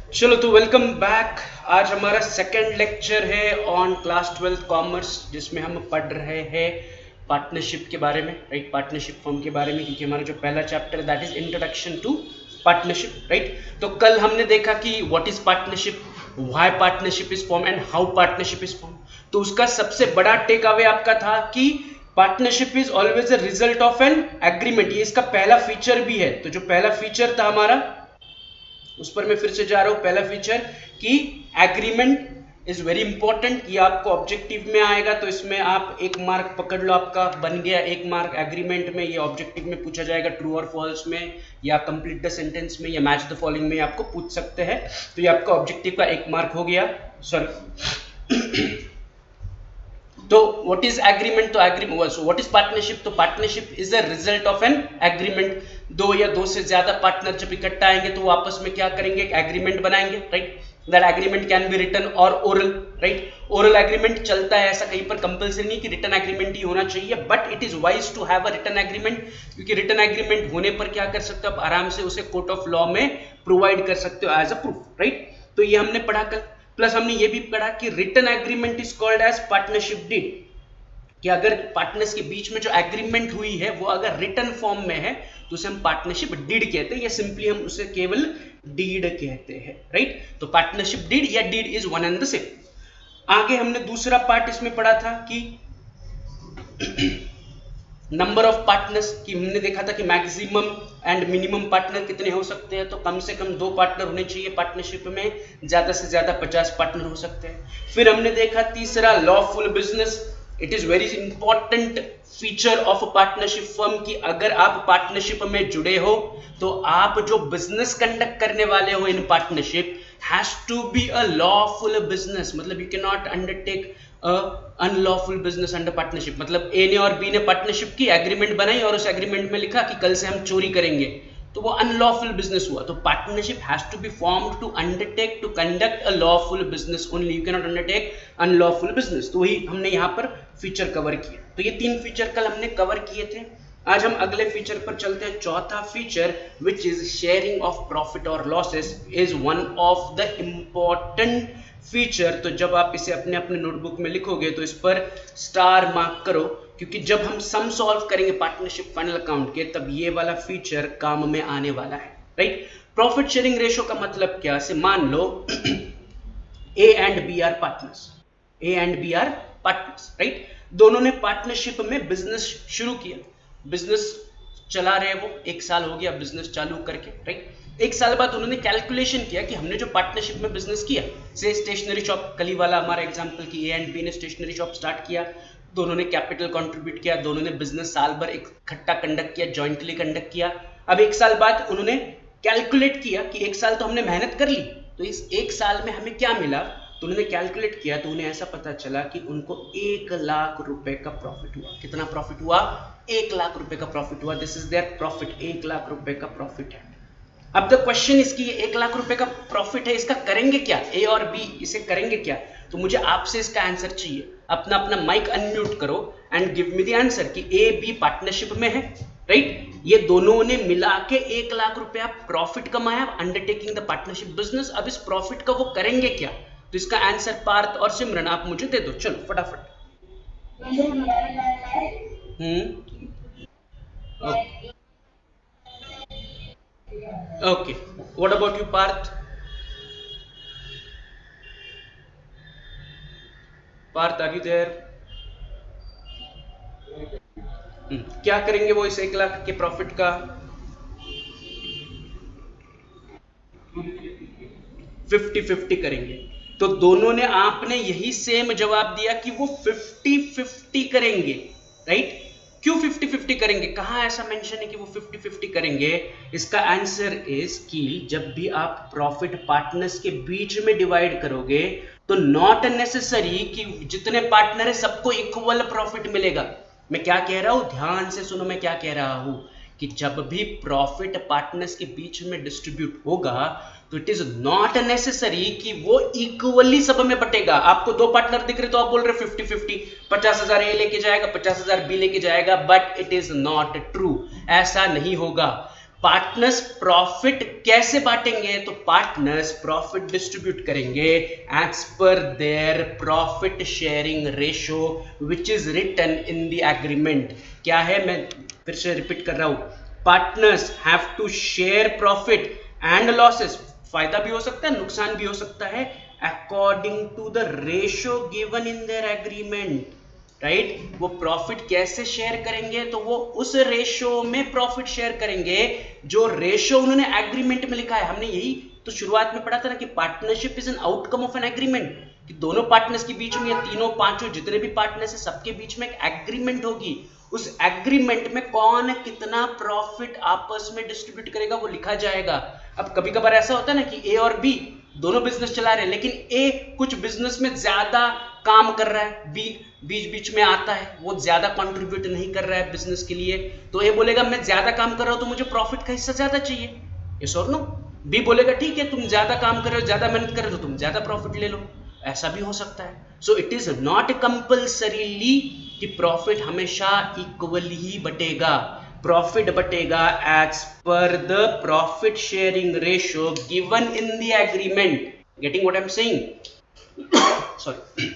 चलो तो welcome back. आज हमारा सेकंड लेक्चर है ऑन क्लास 12th कॉमर्स, जिसमें हम पढ़ रहे हैं पार्टनरशिप के बारे में, राइट। पार्टनरशिप फॉर्म के बारे में, क्योंकि हमारा जो पहला chapter that is introduction to partnership, right. तो कल हमने देखा कि what is partnership, why partnership is form and how partnership is form. तो उसका सबसे बड़ा टेक अवे आपका था कि partnership is always a result of an agreement. ये इसका पहला फीचर भी है। तो जो पहला फीचर था हमारा, उस पर मैं फिर से जा रहा हूं। पहला फीचर कि एग्रीमेंट इज वेरी इंपॉर्टेंट। ये आपको ऑब्जेक्टिव में आएगा, तो इसमें आप एक मार्क पकड़ लो, आपका बन गया एक मार्क एग्रीमेंट में। ये ऑब्जेक्टिव में पूछा जाएगा ट्रू और फॉल्स में, या कंप्लीट द सेंटेंस में, या मैच द फॉलोइंग में आपको पूछ सकते हैं। तो ये आपका ऑब्जेक्टिव का एक मार्क हो गया। सॉरी। तो व्हाट इज एग्रीमेंट? तो agreement, so what is partnership? तो partnership is a result of an agreement. दो या दो से ज्यादा पार्टनर जब इकट्ठा आएंगे तो वो आपस में क्या करेंगे? एक एग्रीमेंट बनाएंगे, right. That agreement can be written और ओरल, राइट। ओरल एग्रीमेंट चलता है, ऐसा कहीं पर कंपल्सरी नहीं कि रिटन एग्रीमेंट ही होना चाहिए, but it is wise to have a written agreement, क्योंकि रिटन एग्रीमेंट होने पर क्या कर सकते हो आप? आराम से उसे कोर्ट ऑफ लॉ में प्रोवाइड कर सकते हो एज अ प्रूफ, राइट। तो ये हमने पढ़ा कल। प्लस हमने ये भी पढ़ा कि written agreement is called as partnership deed, कि अगर पार्टनर्स के बीच में जो एग्रीमेंट हुई है वो अगर रिटन फॉर्म में है तो उसे हम पार्टनरशिप डीड कहते हैं, या सिंपली हम उसे केवल डीड कहते हैं, राइट। तो पार्टनरशिप डीड या deed is one and the same. आगे हमने दूसरा पार्ट इसमें पढ़ा था कि नंबर ऑफ पार्टनर्स, की हमने देखा था कि मैक्सिमम एंड मिनिमम पार्टनर कितने हो सकते हैं। तो कम से कम 2 पार्टनर होने चाहिए पार्टनरशिप में, ज्यादा से ज्यादा 50 पार्टनर हो सकते हैं। फिर हमने देखा तीसरा, lawful business. It is very important feature of partnership firm की अगर आप पार्टनरशिप में जुड़े हो तो आप जो बिजनेस कंडक्ट करने वाले हो in partnership has to be a lawful business. मतलब you can not undertake unlawful business under partnership. मतलब ए ने और बी ने पार्टनरशिप की, एग्रीमेंट बनाई और उस एग्रीमेंट में लिखा कि कल से हम चोरी करेंगे, तो वो अनलॉफुल बिजनेस हुआ। तो partnership has to be formed to undertake to conduct a lawful business only, you can not undertake unlawful business. तो वही हमने यहाँ पर फीचर कवर किया। तो ये 3 फीचर कल हमने कवर किए थे। आज हम अगले फीचर पर चलते हैं। चौथा feature, which is sharing of profit और losses, is one of the important feature. तो जब आप इसे अपने अपने नोटबुक में लिखोगे तो इस पर स्टार मार्क करो, क्योंकि जब हम सम सॉल्व करेंगे पार्टनरशिप फाइनल अकाउंट के तब ये वाला फीचर काम में आने वाला है, राइट। प्रॉफिट शेयरिंग रेशो का मतलब क्या? से मान लो A and B are partners, A and B are partners, right. दोनों ने पार्टनरशिप में बिजनेस शुरू किया, बिजनेस चला रहे, वो 1 साल हो गया बिजनेस चालू करके, राइट। 1 साल बाद उन्होंने कैलकुलेशन किया कि हमने जो पार्टनरशिप में बिजनेस किया, से स्टेशनरी शॉप, कली वाला हमारा एग्जांपल कि ए एंड बी ने स्टेशनरी शॉप स्टार्ट किया, दोनों ने कैपिटल कंट्रीब्यूट किया, दोनों ने बिजनेस साल भर इकट्ठा कंडक्ट किया, जॉइंटली कंडक्ट किया। अब 1 साल बाद उन्होंने कैलकुलेट किया कि 1 साल तो हमने मेहनत कर ली, तो इस 1 साल में हमें क्या मिला। तो उन्होंने कैलकुलेट किया तो उन्हें ऐसा पता चला कि उनको 1 लाख रुपए का प्रॉफिट हुआ। कितना प्रॉफिट हुआ? 1 लाख रुपए का प्रॉफिट हुआ। This is their profit, 1 lakh रुपए का प्रॉफिट है। अब द क्वेश्चन इसकी, 1 लाख रुपए का प्रॉफिट है, इसका करेंगे क्या? ए और बी इसे करेंगे क्या? तो मुझे आपसे इसका आंसर चाहिए। अपना अपना माइक अनम्यूट करो and give me the answer कि ए बी पार्टनरशिप में है, राइट। ये दोनों ने मिला के 1 लाख रुपया प्रॉफिट कमाया अंडरटेकिंग द पार्टनरशिप बिजनेस। अब इस प्रॉफिट का वो करेंगे क्या? तो इसका आंसर पार्थ और सिमरन आप मुझे दे दो, चलो फटाफट। Okay, what about you Parth? Parth are you there? क्या करेंगे वो इस 1 लाख के प्रॉफिट का? 50-50 करेंगे। तो दोनों ने, आपने यही सेम जवाब दिया कि वो 50-50 करेंगे, राइट। क्यों 50-50 करेंगे? कहां ऐसा मेंशन है कि वो 50-50 करेंगे? इसका आंसर इज कि जब भी आप प्रॉफिट पार्टनर्स के बीच में डिवाइड करोगे तो नॉट नेसेसरी कि जितने पार्टनर है सबको इक्वल प्रॉफिट मिलेगा। मैं क्या कह रहा हूं, ध्यान से सुनो मैं क्या कह रहा हूं, कि जब भी प्रॉफिट पार्टनर्स के बीच में डिस्ट्रीब्यूट होगा तो इट इज नॉट नेसेसरी कि वो इक्वली सब में बटेगा। आपको 2 पार्टनर दिख रहे तो आप बोल रहे 50-50, 50,000 ए लेके जाएगा, 50,000 बी लेके जाएगा, but it is not true, ऐसा नहीं होगा। पार्टनर्स प्रॉफिट कैसे बांटेंगे? तो पार्टनर्स प्रॉफिट डिस्ट्रीब्यूट करेंगे as per their profit sharing ratio which is written in the agreement. क्या है, मैं फिर से रिपीट कर रहा हूं, partners have to share profit and losses, फायदा भी हो सकता है नुकसान भी हो सकता है, according to the ratio given in their agreement. Right, वो प्रॉफिट कैसे शेयर करेंगे? तो वो उस रेशियो में प्रॉफिट शेयर करेंगे जो रेशियो उन्होंने एग्रीमेंट में लिखा है। हमने यही तो शुरुआत में पढ़ा था ना कि partnership is an outcome of an agreement, कि दोनों पार्टनर्स के बीच में या तीनों पांचों जितने भी पार्टनर्स है सबके बीच में एक एग्रीमेंट होगी। उस एग्रीमेंट में कौन कितना प्रॉफिट आपस में डिस्ट्रीब्यूट करेगा वो लिखा जाएगा। अब कभी कभार ऐसा होता है ना कि ए और बी दोनों बिजनेस चला रहे हैं, लेकिन ए कुछ बिजनेस में ज्यादा काम कर रहा है, बी बीच बीच में आता है, वो ज्यादा कंट्रीब्यूट नहीं कर रहा है बिजनेस के लिए, तो ए बोलेगा मैं ज्यादा काम कर रहा हूं तो मुझे प्रॉफिट का हिस्सा ज्यादा चाहिए, यस और नो। बी बोलेगा ठीक है तुम ज्यादा काम कर रहे हो, ज्यादा मेहनत कर रहे हो, तो तुम ज्यादा प्रॉफिट ले लो, ऐसा भी हो सकता है। So it is not compulsorily कि प्रॉफिट हमेशा इक्वली ही बटेगा, प्रॉफिट बटेगा as per the profit sharing ratio given in the agreement. Getting what I am saying? Sorry,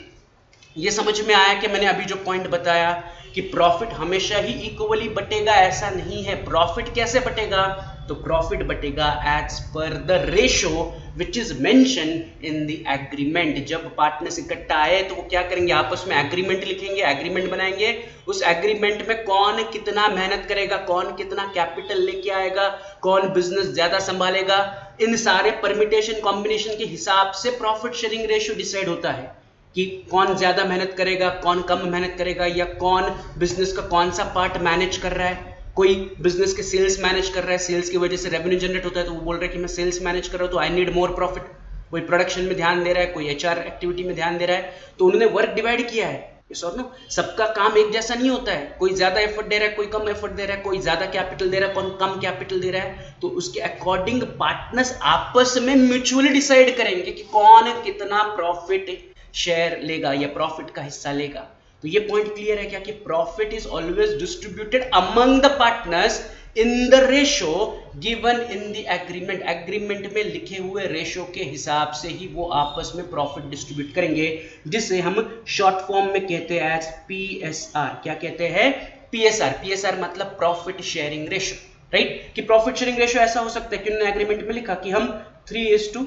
ये समझ में आया कि मैंने अभी जो पॉइंट बताया कि प्रॉफिट हमेशा ही इक्वली बटेगा, ऐसा नहीं है। प्रॉफिट कैसे बटेगा? तो प्रॉफिट बटेगा as per the ratio which is mention in the agreement. जब पार्टनर्स इकट्ठा आए तो वो क्या करेंगे, आपस में एग्रीमेंट लिखेंगे, एग्रीमेंट बनाएंगे, उस एग्रीमेंट में कौन कितना मेहनत करेगा, कौन कितना कैपिटल लेके आएगा, कौन बिजनेस ज्यादा संभालेगा, इन सारे परमिटेशन कॉम्बिनेशन के हिसाब से प्रॉफिट शेयरिंग रेशियो डिसाइड होता है कि कौन ज्यादा मेहनत करेगा, कौन कम मेहनत करेगा, या कौन बिजनेस का कौन सा पार्ट मैनेज कर रहा है। कोई बिजनेस के सेल्स मैनेज कर रहा है, सेल्स की वजह से रेवेन्यू जनरेट होता है, तो वो बोल रहा है कि मैं सेल्स मैनेज कर रहा हूं तो आई नीड मोर प्रॉफिट। कोई प्रोडक्शन में ध्यान दे रहा है, कोई एचआर एक्टिविटी में ध्यान दे रहा है, तो उन्होंने वर्क डिवाइड किया है। सबका काम एक जैसा नहीं होता है, कोई ज्यादा एफर्ट दे रहा है, कोई कम एफर्ट दे रहा है, कोई ज्यादा कैपिटल दे रहा है, कौन कम कैपिटल दे रहा है, तो उसके अकॉर्डिंग पार्टनर्स आपस में म्यूचुअली डिसाइड करेंगे कि कौन कितना प्रॉफिट शेयर लेगा या प्रॉफिट का हिस्सा लेगा। तो ये पॉइंट क्लियर है क्या कि profit is always distributed among the partners in the ratio given in the agreement. Agreement में लिखे हुए रेशियो के हिसाब से ही वो आपस में प्रॉफिट डिस्ट्रीब्यूट करेंगे, जिसे हम शॉर्ट फॉर्म में कहते हैं एज पीएसआर। क्या कहते हैं? पीएसआर। पीएसआर मतलब प्रॉफिट शेयरिंग रेशियो, राइट, कि प्रॉफिट शेयरिंग रेशियो ऐसा हो सकता है कि उन्होंने एग्रीमेंट में लिखा कि हम 3:2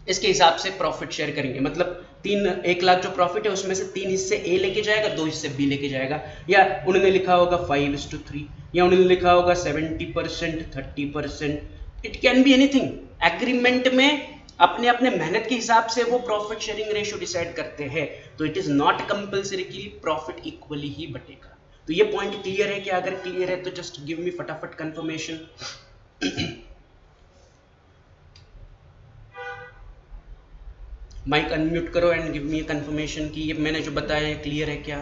इसके हिसाब से प्रॉफिट शेयर करेंगे, मतलब 1 लाख जो प्रॉफिट है उसमें से 3 हिस्से ए लेके जाएगा, 2 हिस्से बी लेके जाएगा, या उन्होंने लिखा होगा 5:3, या उन्होंने लिखा होगा 70%, 30%, it can be anything. Agreement में अपने अपने मेहनत के हिसाब से वो प्रॉफिट शेयरिंग रेशियो डिसाइड करते हैं, तो इट इज नॉट कंपल्सरी कि प्रॉफिट इक्वली ही बटेगा। तो ये पॉइंट क्लियर है कि अगर क्लियर है तो जस्ट गिव मी फटाफट कंफर्मेशन। माइक अनम्यूट करो एंड गिव मी कंफर्मेशन कि ये मैंने जो बताया है क्लियर है क्या,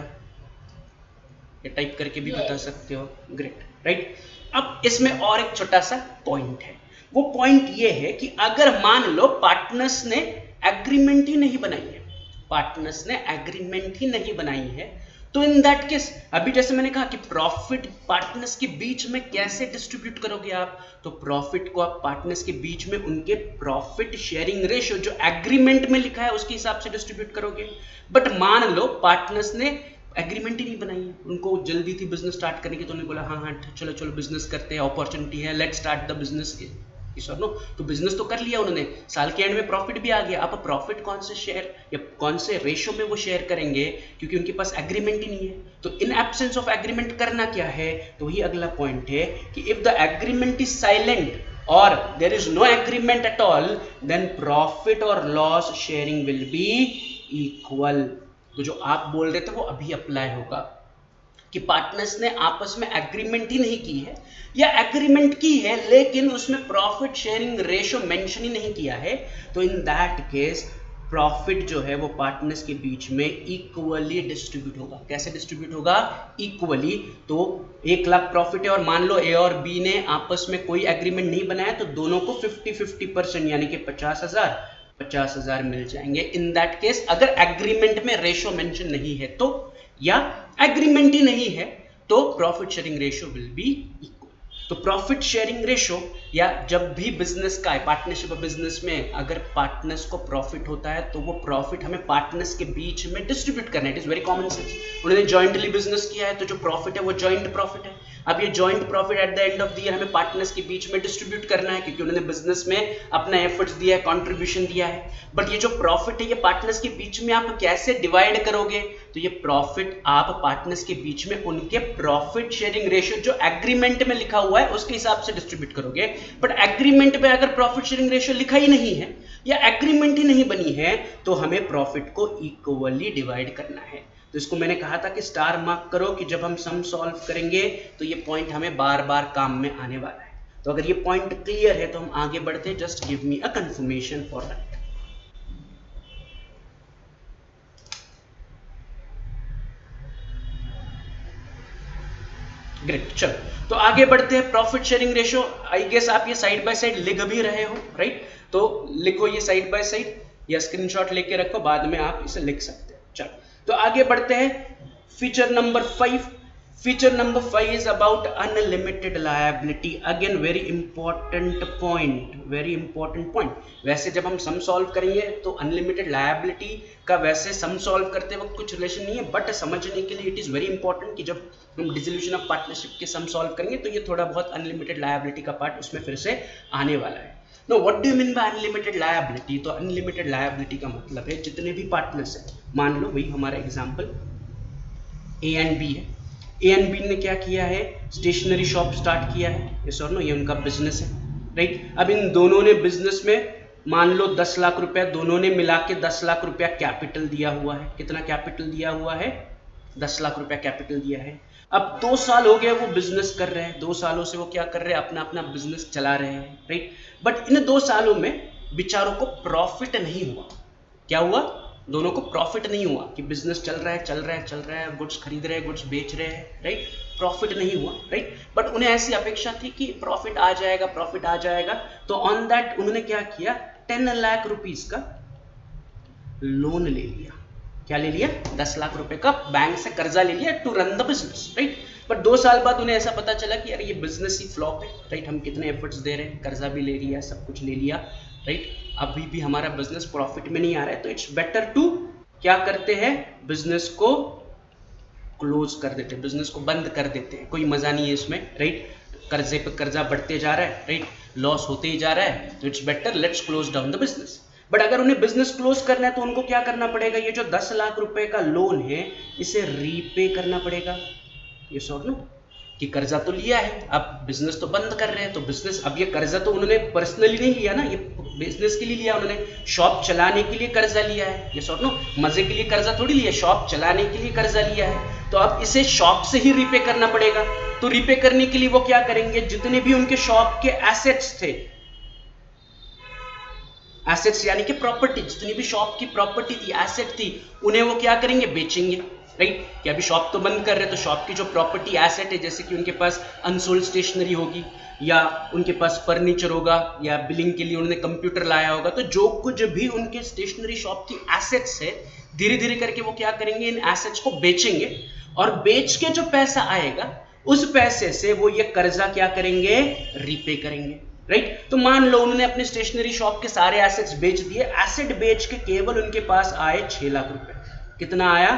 या टाइप करके भी बता सकते हो। Great, right. अब इसमें और एक छोटा सा पॉइंट है, वो पॉइंट ये है कि अगर मान लो पार्टनर्स ने एग्रीमेंट ही नहीं बनाई है, पार्टनर्स ने एग्रीमेंट ही नहीं बनाई है, तो इन दैट केस अभी जैसे मैंने कहा कि प्रॉफिट पार्टनर्स के बीच में कैसे डिस्ट्रीब्यूट करोगे आप, तो प्रॉफिट को आप पार्टनर्स के बीच में उनके प्रॉफिट शेयरिंग रेशियो जो एग्रीमेंट में लिखा है उसके हिसाब से डिस्ट्रीब्यूट करोगे। बट मान लो पार्टनर्स ने एग्रीमेंट ही नहीं बनाई है, उनको जल्दी थी बिजनेस स्टार्ट करने की, तो उन्होंने बोला हाँ हाँ चलो चलो बिजनेस करते हैं, अपॉर्चुनिटी है, let's start the business. No, तो बिजनेस तो कर लिया उन्होंने, साल के एंड में प्रॉफिट भी आ गया। अब प्रॉफिट कौन से शेयर या कौन से रेशियो में वो शेयर करेंगे, क्योंकि उनके पास एग्रीमेंट ही नहीं है। तो इन एब्सेंस ऑफ एग्रीमेंट करना क्या है, तो ही अगला पॉइंट है कि if the agreement is silent और there is no agreement at all, then profit और loss sharing will be equal. तो जो आप बोल रहे थे वो अभी अप्लाई होगा कि पार्टनर्स ने आपस में एग्रीमेंट ही नहीं की है, या एग्रीमेंट की है लेकिन उसमें प्रॉफिट शेयरिंग रेशियो मेंशन ही नहीं किया है, तो इन दैट केस प्रॉफिट जो है वो पार्टनर्स के बीच में इक्वली डिस्ट्रीब्यूट होगा। कैसे डिस्ट्रीब्यूट होगा? इक्वली। तो 1 लाख प्रॉफिट है और मान लो ए और बी ने आपस में कोई एग्रीमेंट नहीं बनाया, तो दोनों को 50-50% यानी कि 50,000 मिल जाएंगे। इन दैट केस अगर एग्रीमेंट में रेशियो मेंशन नहीं है तो, या एग्रीमेंट ही नहीं है, तो profit sharing ratio will be equal. तो प्रॉफिट शेयरिंग रेशो या जब भी बिजनेस का है, पार्टनरशिप बिजनेस में अगर पार्टनर्स को प्रॉफिट होता है तो वो प्रॉफिट हमें पार्टनर्स के बीच में डिस्ट्रीब्यूट करना है। It is very common sense. उन्होंने जॉइंटली बिजनेस किया है तो जो प्रॉफिट है वो जॉइंट प्रॉफिट है। अब ये joint profit at the end of the year हमें पार्टनर्स के बीच में डिस्ट्रीब्यूट करना है, क्योंकि उन्होंने बिजनेस में अपना एफर्ट्स दिया है, कंट्रीब्यूशन दिया है। बट ये जो प्रॉफिट है ये पार्टनर्स के बीच में आप कैसे डिवाइड करोगे? तो ये प्रॉफिट आप पार्टनर्स के बीच में उनके प्रॉफिट शेयरिंग रेशियो जो एग्रीमेंट में लिखा हुआ है उसके हिसाब से डिस्ट्रीब्यूट करोगे। बट एग्रीमेंट में अगर प्रॉफिट शेयरिंग रेशियो लिखा ही नहीं है या एग्रीमेंट ही नहीं बनी है तो हमें प्रॉफिट को इक्वली डिवाइड करना है। तो इसको मैंने कहा था कि स्टार मार्क करो कि जब हम सम सॉल्व करेंगे तो ये पॉइंट हमें बार बार काम में आने वाला है। तो अगर ये पॉइंट क्लियर है तो हम आगे बढ़ते हैं। Just give me a confirmation for that. Great, चलो तो आगे बढ़ते हैं। Profit sharing ratio I guess आप ये साइड बाय साइड लिख भी रहे हो, राइट? तो लिखो ये साइड बाय साइड या स्क्रीनशॉट लेके रखो, बाद में आप इसे लिख सकते हैं। चलो तो आगे बढ़ते हैं। Feature number 5। Feature number 5 is about unlimited liability. Again very important point, very important point. वैसे जब हम सम सॉल्व करेंगे तो अनलिमिटेड लायबिलिटी का वैसे सम सॉल्व करते वक्त कुछ रिलेशन नहीं है, बट समझने के लिए इट इज वेरी इंपॉर्टेंट कि जब हम डिसोल्यूशन ऑफ पार्टनरशिप के सम सॉल्व करेंगे तो ये थोड़ा बहुत अनलिमिटेड लायबिलिटी का पार्ट उसमें फिर से आने वाला है। Know what do you mean by unlimited liability? तो अनलिमिटेड लायबिलिटी का मतलब है जितने भी पार्टनर्स हैं, मान लो वही हमारा एग्जांपल ए एंड बी है। ए एंड बी ने क्या किया है? स्टेशनरी शॉप स्टार्ट किया है, यस और नो? ये उनका बिजनेस है, राइट? अब इन दोनों ने बिजनेस में मान लो 10 लाख रुपया, दोनों ने मिला के 10 लाख रुपया कैपिटल दिया हुआ है। कितना कैपिटल दिया हुआ है? 10 लाख रुपया कैपिटल दिया है। अब 2 साल हो गए वो बिजनेस कर रहे हैं, 2 सालों से वो क्या कर रहे हैं? अपना अपना बिजनेस चला रहे हैं, राइट? बट इन 2 सालों में बेचारों को प्रॉफिट नहीं हुआ। क्या हुआ? दोनों को प्रॉफिट नहीं हुआ कि बिजनेस चल रहा है, चल रहा है, चल रहा है, गुड्स खरीद रहे हैं, गुड्स बेच रहे हैं, राइट? प्रॉफिट नहीं हुआ, राइट? बट उन्हें ऐसी अपेक्षा थी कि प्रॉफिट आ जाएगा, प्रॉफिट आ जाएगा। तो ऑन दैट उन्होंने क्या किया? 10 लाख रुपीस का लोन ले लिया। क्या ले लिया? 10 लाख रुपए का बैंक से कर्जा ले लिया to run the business, right? But 2 साल बाद उन्हें ऐसा पता चला कि यार ये बिजनेस ही फ्लॉप है, राइट? हम कितने एफर्ट्स दे रहे हैं, कर्जा भी ले लिया, सब कुछ ले लिया, राइट? अभी भी हमारा बिजनेस प्रॉफिट में नहीं आ रहा है, तो इट्स बेटर टू क्या करते हैं? बिजनेस को क्लोज कर देते हैं, बिजनेस को बंद कर देते हैं। कोई मजा नहीं है इसमें, राइट? कर्जे पे कर्जा बढ़ते जा रहा है, राइट? लॉस होते ही जा रहा है, तो it's better let's close down the business. But अगर उन्हें बिजनेस क्लोज करना है तो उनको क्या करना पड़ेगा? ये जो 10 लाख रुपए का लोन है इसे रीपे करना पड़ेगा, ये सॉल्व नो? कि कर्जा तो लिया है, अब बिजनेस तो बंद कर रहे हैं, तो बिजनेस, अब ये कर्जा तो उन्होंने पर्सनली नहीं लिया ना, ये बिजनेस के लिए लिया, उन्होंने शॉप चलाने के लिए कर्जा लिया है, ये सॉल्व नो? मजे के लिए कर्जा थोड़ी लिया, शॉप चलाने के लिए कर्जा लिया है। तो अब इसे शॉप से ही रीपे करना पड़ेगा। तो रीपे करने के लिए वो क्या करेंगे? जितने भी उनके शॉप के एसेट्स थे, एसेट्स यानी कि प्रॉपर्टी, जितनी भी शॉप की प्रॉपर्टी थी, एसेट थी, उन्हें वो क्या करेंगे? बेचेंगे, राइट? कि अभी शॉप तो बंद कर रहे हैं, तो शॉप की जो प्रॉपर्टी एसेट है, जैसे कि उनके पास अनसोल्ड स्टेशनरी होगी या उनके पास फर्नीचर होगा या बिलिंग के लिए उन्होंने कंप्यूटर लाया होगा, तो जो कुछ भी उनके स्टेशनरी शॉप की एसेट्स है, धीरे धीरे करके वो क्या करेंगे? इन एसेट्स को बेचेंगे और बेच के जो पैसा आएगा उस पैसे से वो ये कर्जा क्या करेंगे? रीपे करेंगे, राइट? तो मान लो उन्होंने अपने स्टेशनरी शॉप के सारे एसेट्स बेच दिए, एसेट बेच के केवल उनके पास आए 6 लाख रुपए। कितना आया?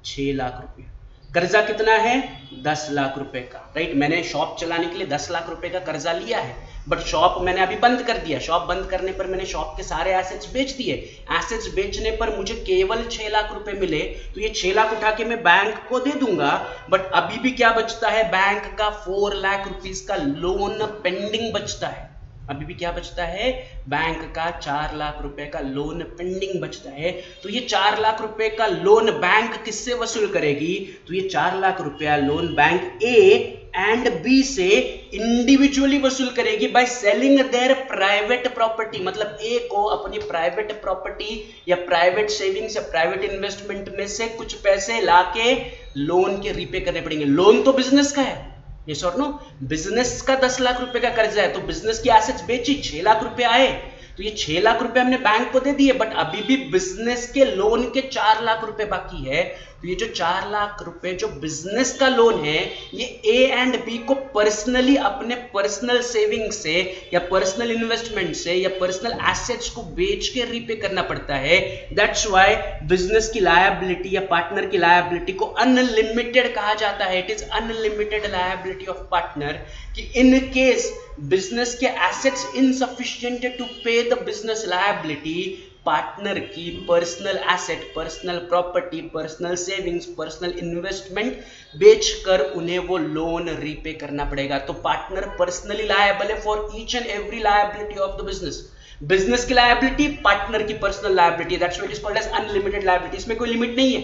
6 लाख रुपए। कर्जा कितना है? 10 लाख रुपए का, राइट? मैंने शॉप चलाने के लिए 10 लाख रुपए का कर्जा लिया है, बट शॉप मैंने अभी बंद कर दिया। शॉप बंद करने पर मैंने शॉप के सारे एसेट्स बेच दिए। एसेट्स बेचने पर मुझे केवल 6 लाख रुपए मिले, तो ये 6 लाख उठा के मैं बैंक को दे दूंगा, बट अभी भी क्या बचता है? बैंक का 4 लाख रुपीस का लोन पेंडिंग बचता है। अभी भी क्या बचता है? बैंक का 4 लाख रुपए का लोन पेंडिंग बचता है। तो ये 4 लाख रुपए का लोन बैंक किससे वसूल करेगी? तो ये 4 लाख रुपया loan bank A and B से इंडिविजुअली वसूल करेगी by selling their private property. मतलब ए को अपनी प्राइवेट प्रॉपर्टी या प्राइवेट सेविंग्स या प्राइवेट इन्वेस्टमेंट में से कुछ पैसे लाके लोन के रीपे करने पड़ेंगे। लोन तो बिजनेस का है, ये सॉर्ट नो? बिजनेस का 10 लाख रुपए का कर्जा है, तो बिजनेस की एसेट्स बेची, 6 लाख रुपए आए, तो ये 6 लाख रुपए हमने बैंक को दे दिए, बट अभी भी बिजनेस के लोन के 4 लाख रुपए बाकी है। तो ये जो 4 लाख रुपए जो बिजनेस का लोन है, ये ए एंड बी को पर्सनली अपने पर्सनल सेविंग से या पर्सनल इन्वेस्टमेंट से या पर्सनल एसेट्स को बेच के रीपे करना पड़ता है। दैट्स व्हाई बिजनेस की लायबिलिटी या पार्टनर की लायबिलिटी को अनलिमिटेड कहा जाता है। It is unlimited liability of partner कि इन केस बिजनेस के एसेट्स इनसफिशिएंट टू पे द बिजनेस लायबिलिटी, पार्टनर की personal asset, personal property, personal savings, personal investment बेचकर उन्हें वो लोन रीपे करना पड़ेगा। तो पार्टनर पर्सनली लायबल है for each and every liability of the business. Business की लायबिलिटी, पार्टनर की personal liability, that's what is called as unlimited liability. इसमें कोई लिमिट नहीं है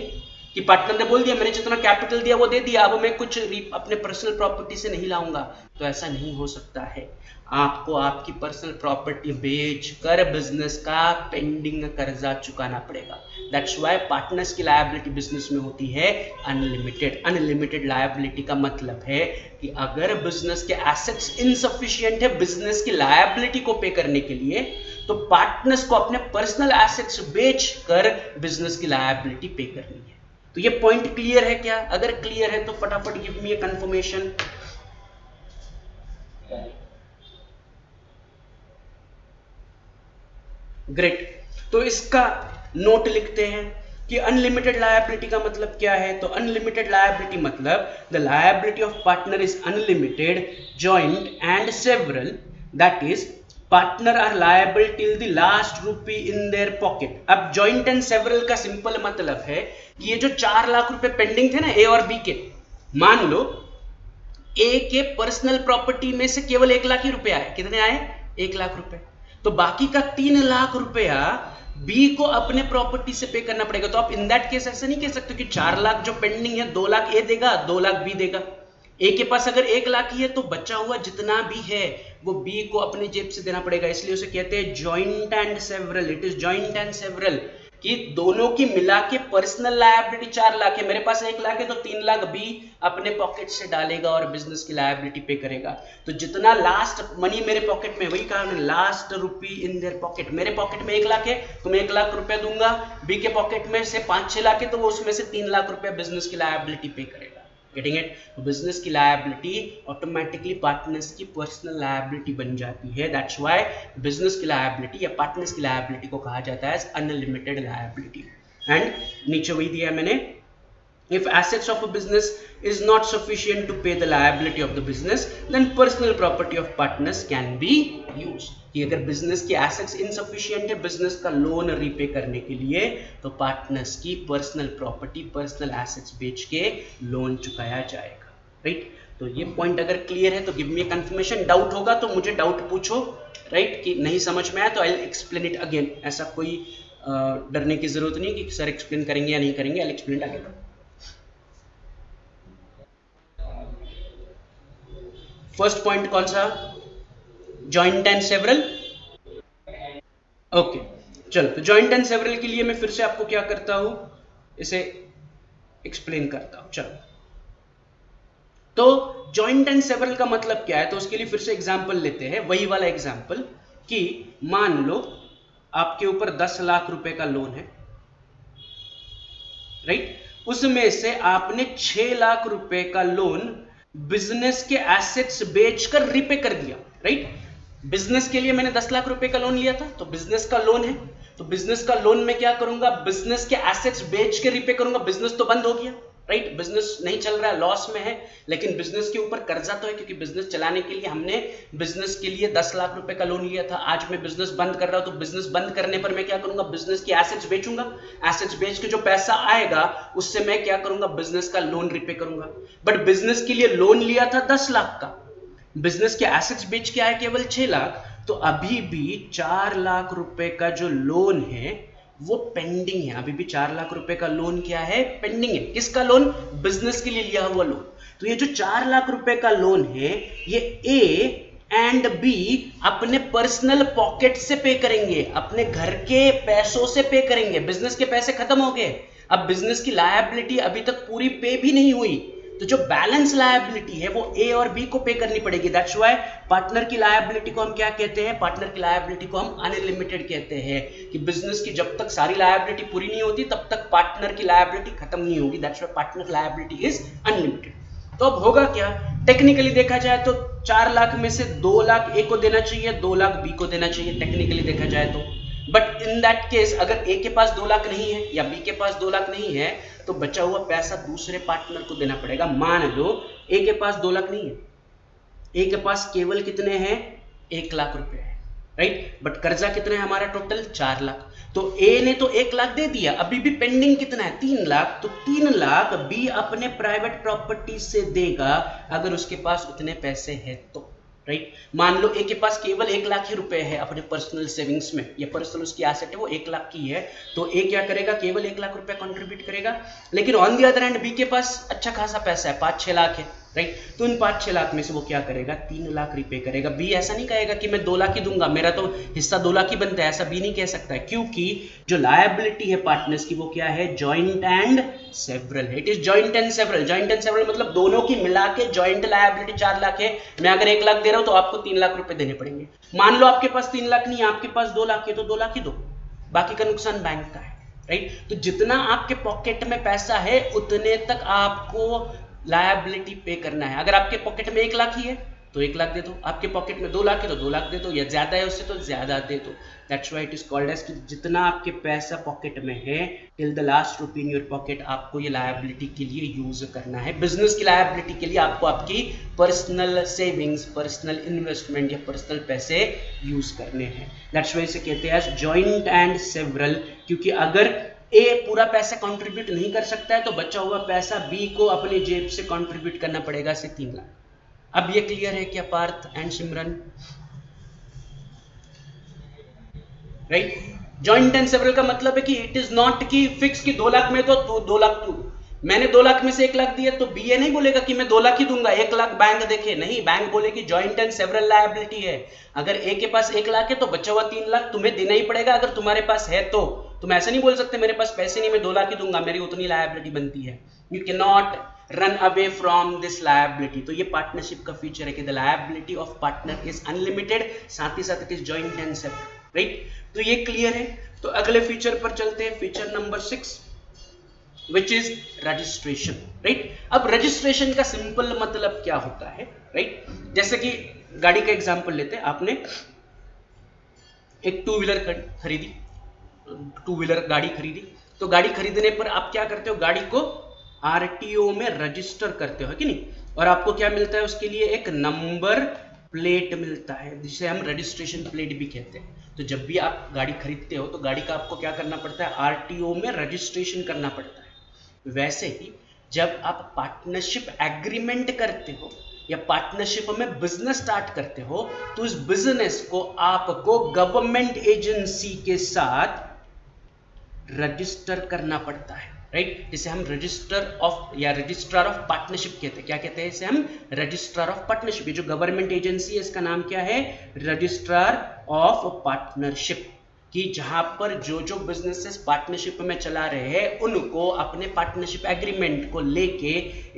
कि पार्टनर ने बोल दिया मैंने जितना कैपिटल दिया वो दे दिया, अब मैं कुछ अपने पर्सनल प्रॉपर्टी से नहीं लाऊंगा, तो ऐसा नहीं हो सकता है। आपको आपकी पर्सनल प्रॉपर्टी बेचकर बिजनेस का पेंडिंग कर्जा चुकाना पड़ेगा। दैट्स व्हाई पार्टनर्स की लायबिलिटी बिजनेस में होती है अनलिमिटेड। अनलिमिटेड लायबिलिटी का मतलब है कि अगर बिजनेस के एसेट्स इनसफिशिएंट है बिजनेस की लायबिलिटी को पे करने के लिए, तो पार्टनर्स को अपने पर्सनल एसेट्स बेचकर बिजनेस की लायबिलिटी पे करनी है। तो ये पॉइंट क्लियर है क्या? अगर क्लियर है तो फटाफट गिव मी ए कंफर्मेशन। ग्रेट। तो इसका नोट लिखते हैं कि अनलिमिटेड लायबिलिटी का मतलब क्या है। तो अनलिमिटेड लायबिलिटी मतलब the liability of partner is unlimited, joint and several, that is partner are liable till the last rupee in their pocket. अब जॉइंट एंड सेवरल का सिंपल मतलब है कि ये जो 4 लाख रुपए पेंडिंग थे ना ए और बी के, मान लो ए के पर्सनल प्रॉपर्टी में से केवल 1 लाख ही रुपए आए। कितने आए? 1 लाख रुपए। तो बाकी का 3 लाख रुपया बी को अपने प्रॉपर्टी से पे करना पड़ेगा। तो आप इन दैट केस ऐसा नहीं कह सकते कि 4 लाख जो पेंडिंग है 2 लाख ए देगा, 2 लाख बी देगा। ए के पास अगर 1 लाख ही है तो बचा हुआ जितना भी है वो बी को अपने जेब से देना पड़ेगा। इसलिए उसे कहते हैं joint and several. It is joint and several कि दोनों की मिला के पर्सनल लायबिलिटी 4 लाख है, मेरे पास 1 लाख है, तो 3 लाख बी अपने पॉकेट से डालेगा और बिजनेस की लायबिलिटी पे करेगा। तो जितना लास्ट मनी मेरे पॉकेट में, वही कहा मैंने, last rupee in their pocket. मेरे पॉकेट में 1 लाख है तो मैं 1 लाख रुपया दूंगा, बी के पॉकेट में से 5-6 लाख है तो वो उसमें से 3 लाख रुपया बिजनेस की लायबिलिटी पे करेगा। Getting it? बिजनेस की लायबिलिटी ऑटोमेटिकली पार्टनर्स की पर्सनल लायबिलिटी बन जाती है। दैट्स व्हाई बिजनेस की लायबिलिटी या पार्टनर्स की लायबिलिटी को कहा जाता है अनलिमिटेड लायबिलिटी। एंड नीचे वही दिया मैंने, if assets of a business is not sufficient to pay the liability of the business, then personal property of partners can be used। कि अगर बिजनेस की एसेट्स इनसफिशिएंट है बिजनेस का लोन रीपे करने के लिए, तो पार्टनर्स की पर्सनल प्रॉपर्टी, पर्सनल एसेट्स बेच के लोन चुकाया जाएगा। राइट? तो ये पॉइंट अगर क्लियर है तो गिव मी कंफर्मेशन। डाउट होगा तो मुझे डाउट पूछो, राइट? कि नहीं समझ में आया तो I will explain it again. ऐसा कोई डरने की जरूरत नहीं कि सर एक्सप्लेन करेंगे या नहीं करेंगे, I will explain it again. First point कौन सा? Joint and several. ओके, चलो। तो जॉइंट एंड सेवरल के लिए मैं फिर से आपको क्या करता हूं, इसे एक्सप्लेन करता हूं। चलो, तो जॉइंट एंड सेवरल का मतलब क्या है, तो उसके लिए फिर से एग्जांपल लेते हैं, वही वाला एग्जांपल कि मान लो आपके ऊपर 10 लाख रुपए का लोन है, राइट? उसमें से आपने 6 लाख रुपए का लोन बिजनेस के एसेट्स बेचकर रीपे कर दिया, राइट? बिजनेस के लिए मैंने 10 लाख रुपए का लोन लिया था, तो बिजनेस का लोन है, तो बिजनेस का लोन में क्या करूंगा, बिजनेस के एसेट्स बेच के रीपे करूंगा। बिजनेस तो बंद हो गया, राइट? बिजनेस नहीं चल रहा है, लॉस में है, लेकिन बिजनेस के ऊपर कर्जा तो है, क्योंकि बिजनेस चलाने के लिए हमने बिजनेस के लिए 10 लाख रुपए का लोन लिया था। आज मैं बिजनेस बंद कर रहा हूं, तो बिजनेस बंद करने पर मैं क्या करूंगा, बिजनेस की एसेट्स बेचूंगा। एसेट्स बेच के जो पैसा आएगा उससे मैं क्या करूंगा, बिजनेस का लोन रीपे करूंगा। बट बिजनेस के लिए लोन लिया था 10 लाख का, बिजनेस के एसेट्स बेच के आए केवल 6 लाख, तो अभी भी 4 लाख रुपए का जो लोन है वो पेंडिंग है। अभी भी 4 लाख रुपए का लोन क्या है, पेंडिंग है। किसका लोन? बिजनेस के लिए लिया हुआ लोन। तो ये जो 4 लाख रुपए का लोन है, ये ए एंड बी अपने पर्सनल पॉकेट से पे करेंगे, अपने घर के पैसों से पे करेंगे। बिजनेस के पैसे खत्म हो गए, अब बिजनेस की लायबिलिटी अभी तक पूरी पे भी नहीं हुई, तो जो बैलेंस लायबिलिटी है वो ए और बी को पे करनी पड़ेगी। दैट्स व्हाई पार्टनर की लायबिलिटी को हम क्या कहते हैं, पार्टनर की लायबिलिटी को हम अनलिमिटेड कहते हैं, कि बिजनेस की जब तक सारी लायबिलिटी पूरी नहीं होती तब तक पार्टनर की लायबिलिटी खत्म नहीं होगी। That's why partner liability is unlimited. तो अब होगा क्या, टेक्निकली देखा जाए तो 4 लाख में से 2 लाख ए को देना चाहिए, 2 लाख बी को देना चाहिए, टेक्निकली देखा जाए तो। बट इन दैट केस अगर ए के पास 2 लाख नहीं है या बी के पास 2 लाख नहीं है तो बचा हुआ पैसा दूसरे पार्टनर को देना पड़ेगा। मान लो ए के पास 2 लाख नहीं है, ए के पास केवल कितने हैं, 1 लाख रुपए है, राइट। बट कर्जा कितना है हमारा, टोटल 4 लाख। तो ए ने तो 1 लाख दे दिया, अभी भी पेंडिंग कितना है, 3 लाख। तो 3 लाख बी अपने प्राइवेट प्रॉपर्टी से देगा अगर उसके पास उतने पैसे हैं तो, राइट। मान लो ए के पास केवल 1 लाख ही रुपए है अपने पर्सनल सेविंग्स में, या पर्सनल उसकी एसेट है वो 1 लाख की है, तो ए क्या करेगा, केवल 1 लाख रुपए कंट्रीब्यूट करेगा। लेकिन on the other hand B के पास अच्छा खासा पैसा है, 5-6 लाख है, राइट। तो इन 5-6 लाख में से वो क्या करेगा, 3 लाख रिपे करेगा। बी ऐसा नहीं कहेगा कि मैं 2 लाख ही दूंगा, मेरा तो हिस्सा 2 लाख ही बनता है, ऐसा बी नहीं कह सकता है, क्योंकि जो लायबिलिटी है पार्टनर्स की वो क्या है, जॉइंट एंड सेवरल है। It is joint and several. Joint and several मतलब दोनों की मिला के जॉइंट लायबिलिटी 4 लाख है। मैं अगर 1 लाख दे रहा हूं तो आपको 3 लाख रुपए देने पड़ेंगे। मान लो आपके पास 3 लाख नहीं है, आपके पास 2 लाख है, तो 2 लाख ही दो, बाकी का नुकसान बैंक का है, राइट। तो जितना आपके पॉकेट में पैसा है उतने तक आपको लायबिलिटी पे करना है। अगर आपके पॉकेट में 1 लाख ही है तो 1 लाख दे दो, आपके पॉकेट में 2 लाख है तो 2 लाख दे दो, या ज्यादा है उससे तो ज्यादा दे दो। That's why it is called as, जितना आपके पैसा पॉकेट में है till the last rupee in your pocket आपको ये लायबिलिटी के लिए यूज करना है। बिजनेस की लायबिलिटी के लिए आपको आपकी पर्सनल सेविंग्स, पर्सनल इन्वेस्टमेंट या पर्सनल पैसे यूज करने हैं। दैट्स व्हाई इसे कहते हैं एज जॉइंट एंड सेवरल, क्योंकि अगर ए पूरा पैसा कंट्रीब्यूट नहीं कर सकता है तो बचा हुआ पैसा बी को अपने जेब से कंट्रीब्यूट करना पड़ेगा, से 3 लाख। अब ये क्लियर है क्या Parth and Simran, right. Joint and several का मतलब है कि इट इज नॉट कि फिक्स कि 2 लाख में तो 2 लाख तू, मैंने 2 लाख में से 1 लाख दिया तो बी ए नहीं बोलेगा कि मैं 2 लाख ही दूंगा, 1 लाख बैंक देखे, नहीं, बैंक बोलेगी जॉइंट एंड सेवरल लायबिलिटी है। अगर ए के पास 1 लाख है तो बचा हुआ 3 लाख तुम्हें देना ही पड़ेगा अगर तुम्हारे पास है तो। तुम ऐसे नहीं बोल सकते मेरे पास पैसे नहीं मैं 2 लाख ही दूंगा, मेरी उतनी लायबिलिटी बनती है। You can not run away from this liability. तो ये पार्टनरशिप का फीचर है कि the liability of partner is unlimited, साथ ही साथ it is joint and several, right. तो ये क्लियर है। तो अगले फीचर पर चलते हैं, feature number 6 which is registration, right। अब रजिस्ट्रेशन का सिंपल मतलब क्या होता है, राइट। जैसे कि गाड़ी का एग्जांपल लेते हैं, आपने एक 2 व्हीलर खरीदी, 2 व्हीलर गाड़ी खरीदी, तो गाड़ी खरीदने पर आप क्या करते हो, गाड़ी को आरटीओ में रजिस्टर करते हो, कि नहीं। और आपको क्या मिलता है उसके लिए, एक नंबर प्लेट मिलता है, जिसे हम रजिस्ट्रेशन प्लेट भी कहते हैं। तो जब भी आप गाड़ी खरीदते हो तो गाड़ी का आपको क्या करना पड़ता है, आरटीओ में रजिस्ट्रेशन करना पड़ता है। वैसे ही जब आप पार्टनरशिप एग्रीमेंट करते हो या पार्टनरशिप में बिजनेस स्टार्ट करते हो तो उस बिजनेस को आपको गवर्नमेंट एजेंसी के साथ रजिस्टर करना पड़ता है, राइट। जिसे हम रजिस्टर ऑफ या रजिस्ट्रार ऑफ पार्टनरशिप कहते हैं। क्या कहते हैं इसे हम, रजिस्ट्रार ऑफ पार्टनरशिप। ये जो गवर्नमेंट एजेंसी है इसका नाम क्या है, रजिस्ट्रार ऑफ पार्टनरशिप, कि जहां पर जो जो बिजनेसेस पार्टनरशिप में चला रहे हैं उनको अपने पार्टनरशिप एग्रीमेंट को लेके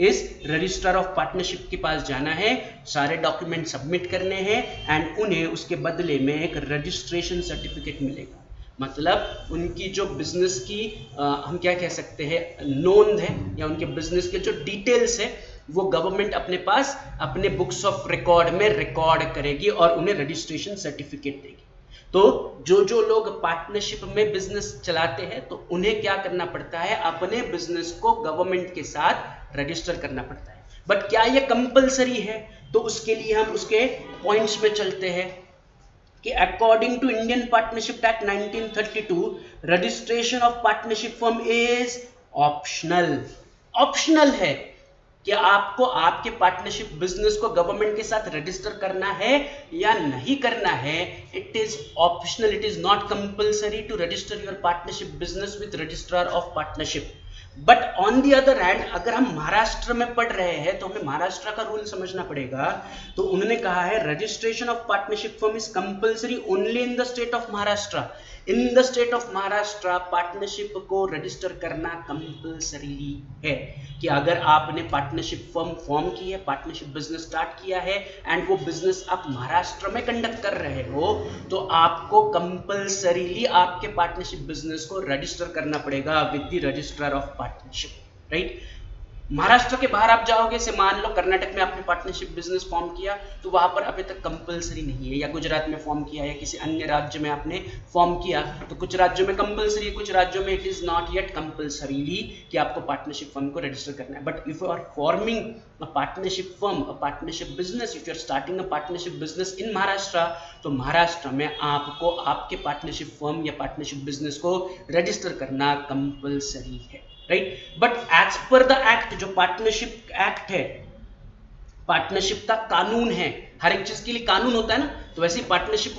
इस रजिस्ट्रार ऑफ पार्टनरशिप के पास जाना है, सारे डॉक्यूमेंट सबमिट करने हैं एंड उन्हें उसके बदले में एक रजिस्ट्रेशन सर्टिफिकेट मिलेगा। मतलब उनकी जो बिजनेस की हम क्या कह सकते हैं, नोंद है, या उनके बिजनेस के जो डिटेल्स है वो गवर्नमेंट अपने पास अपने बुक्स ऑफ रिकॉर्ड में रिकॉर्ड करेगी और उन्हें रजिस्ट्रेशन सर्टिफिकेट देगी। तो जो जो लोग पार्टनरशिप में बिजनेस चलाते हैं तो उन्हें क्या करना पड़ता है, अपने बिजनेस को गवर्नमेंट के साथ रजिस्टर करना पड़ता है। बट क्या ये कंपलसरी है, तो उसके लिए हम उसके पॉइंट्स में चलते हैं कि according to Indian partnership act 1932 registration of partnership firm is optional. Optional है कि आपको आपके पार्टनरशिप बिजनेस को गवर्नमेंट के साथ रजिस्टर करना है या नहीं करना है। It is optional, it is not compulsory to register your partnership business with registrar of partnership. But on the other hand अगर हम महाराष्ट्र में पढ़ रहे हैं तो हमें महाराष्ट्र का रूल समझना पड़ेगा। तो उन्होंने कहा है registration of partnership firm is compulsory only in the state of Maharashtra. In the state of Maharashtra partnership को रजिस्टर करना कंपल्सरी है कि अगर आपने पार्टनरशिप फर्म फॉर्म की है, पार्टनरशिप बिजनेस स्टार्ट किया है एंड वो बिजनेस आप महाराष्ट्र में कंडक्ट कर रहे हो तो आपको कंपल्सरीली आपके पार्टनरशिप बिजनेस को रजिस्टर करना पड़ेगा with the registrar of partnership, right. Maharashtra के बाहर आप जाओगे, से मान लो कर्नाटक में आपने पार्टनरशिप बिजनेस फॉर्म किया तो वहां पर अभी तक कंपलसरी नहीं है, या गुजरात में फॉर्म किया या किसी अन्य राज्य में आपने फॉर्म किया तो कुछ राज्यों में कंपलसरी है, कुछ राज्यों में it is not yet compulsorily कि आपको पार्टनरशिप फर्म को रजिस्टर करना है। But if you are forming a partnership firm, a partnership business, if you are starting a partnership business in Maharashtra तो महाराष्ट्र में आपको आपके पार्टनरशिप फर्म या पार्टनरशिप बिजनेस को रजिस्टर करना कंपलसरी है, right. But as per the act, जो partnership act है, पार्टनरशिप का कानून है, हर एक चीज के लिए कानून होता है ना, तो वैसे पार्टनरशिप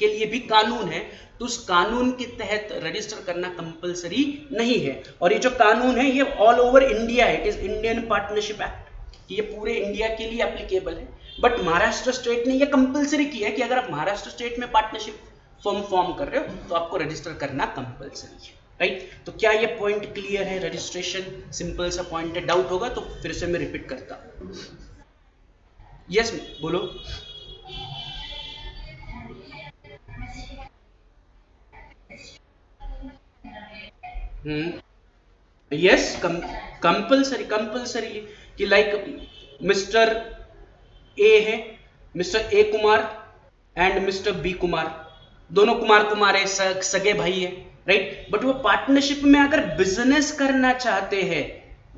के लिए भी कानून है, तो उस कानून के तहत रजिस्टर करना कंपलसरी नहीं है। और ये जो कानून है ये ऑल ओवर इंडिया है, it is Indian partnership act, ये पूरे इंडिया के लिए एप्लीकेबल है। बट महाराष्ट्र स्टेट ने ये कंपलसरी किया है कि अगर आप महाराष्ट्र स्टेट में पार्टनरशिप फर्म फॉर्म कर रहे हो तो आपको रजिस्टर करना कंपलसरी है, राइट। तो क्या ये पॉइंट क्लियर है? रजिस्ट्रेशन सिंपल सा पॉइंट है, डाउट होगा तो फिर से मैं रिपीट करता हूं। यस बोलो। यस कंपलसरी, कंपलसरी कि लाइक मिस्टर ए है, mister A Kumar and mister B Kumar, दोनों कुमार कुमार है, सगे भाई है, राइट। बट वो पार्टनरशिप में अगर बिजनेस करना चाहते हैं,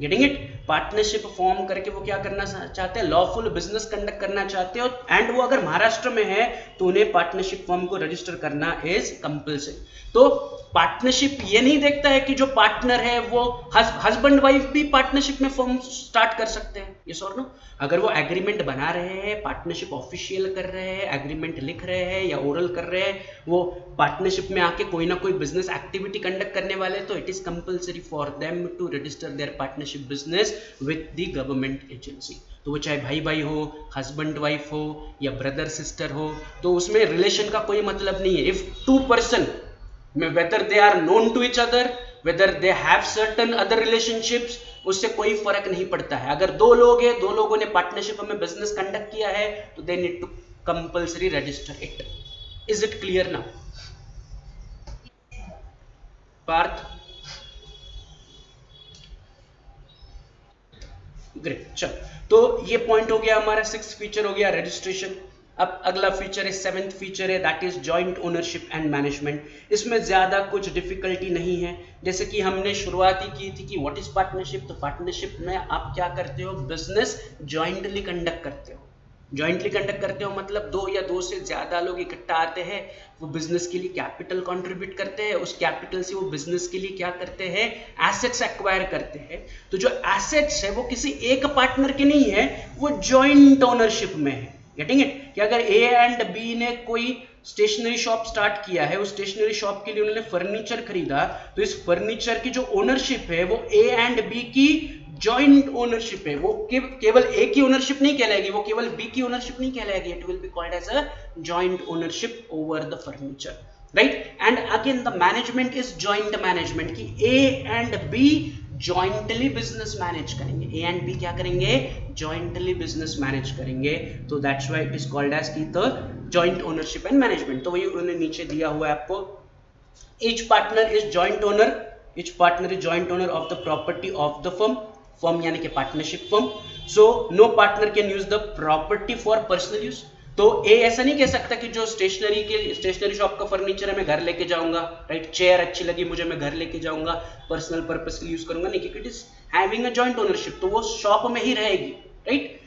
गेटिंग इट, पार्टनरशिप फॉर्म करके वो क्या करना चाहते हैं, लॉफुल बिजनेस कंडक्ट करना चाहते हो एंड वो अगर महाराष्ट्र में है तो उन्हें पार्टनरशिप फॉर्म को रजिस्टर करना इज कंपल्सरी। तो पार्टनरशिप ये नहीं देखता है कि जो पार्टनर है वो हस्बैंड वाइफ भी पार्टनरशिप में फॉर्म स्टार्ट कर सकते हैं, यस और नो। अगर वो एग्रीमेंट बना रहे हैं, पार्टनरशिप ऑफिशियल कर रहे हैं, एग्रीमेंट लिख रहे हैं या ओरल कर रहे हैं, वो पार्टनरशिप में आके कोई ना कोई बिजनेस एक्टिविटी कंडक्ट करने वाले तो it is compulsory for them to register their partnership business with the government agency. तो वो चाहे भाई भाई हो, हस्बैंड वाइफ हो या ब्रदर सिस्टर हो, तो उसमें रिलेशन का कोई मतलब नहीं है। If two person whether they are known to each other, whether they have certain other relationships, उससे कोई फर्क नहीं पड़ता है। अगर दो लोग हैं, दो लोगों ने पार्टनरशिप में बिजनेस कंडक्ट किया है तो they need to compulsory register it. Is it clear now? Parth, great. चल, तो ये पॉइंट हो गया हमारा, 6th फीचर हो गया रजिस्ट्रेशन। अब अगला फीचर है 7th फीचर है, that is joint ownership and management. इसमें ज्यादा कुछ डिफिकल्टी नहीं है, जैसे कि हमने शुरुआत ही की थी कि व्हाट इज पार्टनरशिप। तो पार्टनरशिप में आप क्या करते हो, बिजनेस जॉइंटली कंडक्ट करते हो। जॉइंटली कंडक्ट करते हो मतलब दो या दो से ज्यादा लोग इकट्ठा आते हैं, वो बिजनेस के लिए कैपिटल कंट्रीब्यूट करते हैं, उस कैपिटल से वो बिजनेस के लिए क्या करते हैं, एसेट्स एक्वायर करते हैं। तो जो एसेट्स है वो किसी एक पार्टनर के नहीं है, वो जॉइंट ओनरशिप में है। गेटिंग इट, कि अगर ए एंड बी ने कोई स्टेशनरी शॉप स्टार्ट किया है, उस स्टेशनरी शॉप के लिए उन्होंने फर्नीचर खरीदा, तो इस फर्नीचर की जो ओनरशिप है वो ए एंड बी की जॉइंट ओनरशिप है। वो केवल ए की ओनरशिप नहीं कहलाएगी, वो केवल बी की ओनरशिप नहीं कहलाएगी, it will be called as a joint ownership over the furniture, right. And again the management is joint management, कि A and B jointly business manage करेंगे, ए एंड बी क्या करेंगे, जॉइंटली बिजनेस मैनेज करेंगे। तो that's why it is called as की the joint ownership and management. तो वही उन्होंने नीचे दिया हुआ है आपको, each partner is joint owner, each partner is joint owner of the property of the firm, firm यानी कि partnership firm. So no partner can use the property for personal use. तो ए ऐसा नहीं कह सकता कि जो स्टेशनरी शॉप का फर्नीचर है मैं घर लेके जाऊंगा, राइट, चेयर अच्छी लगी मुझे मैं घर लेके जाऊंगा, पर्सनल पर्पस के लिए यूज करूंगा, नहीं, क्योंकि it is having a joint ownership, तो वो शॉप में ही रहेगी, राइट।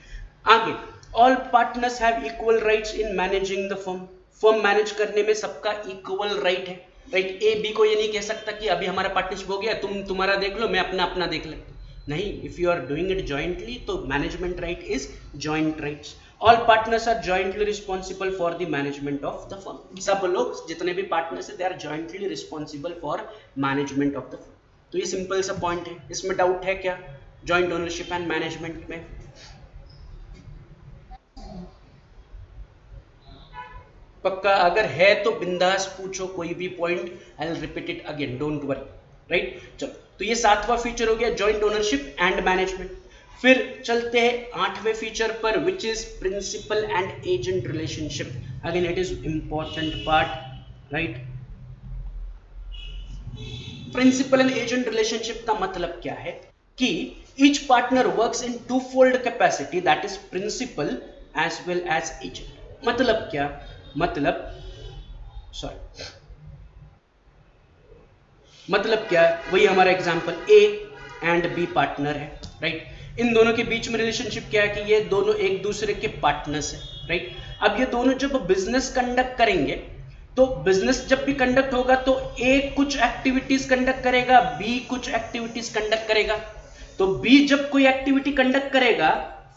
आगे, all partners have equal rights in managing the firm, firm manage करने में सबका इक्वल राइट है, राइट। ए बी को ये नहीं कह सकता कि अभी हमारा पार्टनरशिप हो गया, तुम तुम्हारा देख लो, मैं अपना अपना देख लेता, नहीं। If you are doing it jointly तो management right is joint rights. All partners are jointly responsible for the management of the firm, सब लोग जितने भी पार्टनर्स हैं they are jointly responsible for management of the firm. तो ये simple सा point है, इसमें डाउट है क्या जॉइंट ओनरशिप एंड मैनेजमेंट में? पक्का? अगर है तो बिंदास पूछो कोई भी point, I will repeat it again, don't worry, right? चलो, तो ये 7वां फीचर हो गया जॉइंट ओनरशिप एंड मैनेजमेंट। फिर चलते हैं 8वें फीचर पर, which is principal and agent relationship. Again it is important part, right? Principal and agent relationship का मतलब क्या है कि each partner works in two fold capacity, that is principal as well as agent. मतलब क्या? मतलब sorry मतलब क्या? वही हमारा example, A and B partner है, राइट? इन दोनों के बीच में रिलेशनशिप क्या है कि ये दोनों एक दूसरे के पार्टनर्स है, राइट? अब ये दोनों जब बिजनेस कंडक्ट करेंगे, तो बिजनेस जब भी कंडक्ट होगा तो ए कुछ एक्टिविटीज कंडक्ट करेगा, बी कुछ एक्टिविटीज कंडक्ट करेगा। तो बी जब कोई एक्टिविटी कंडक्ट करेगा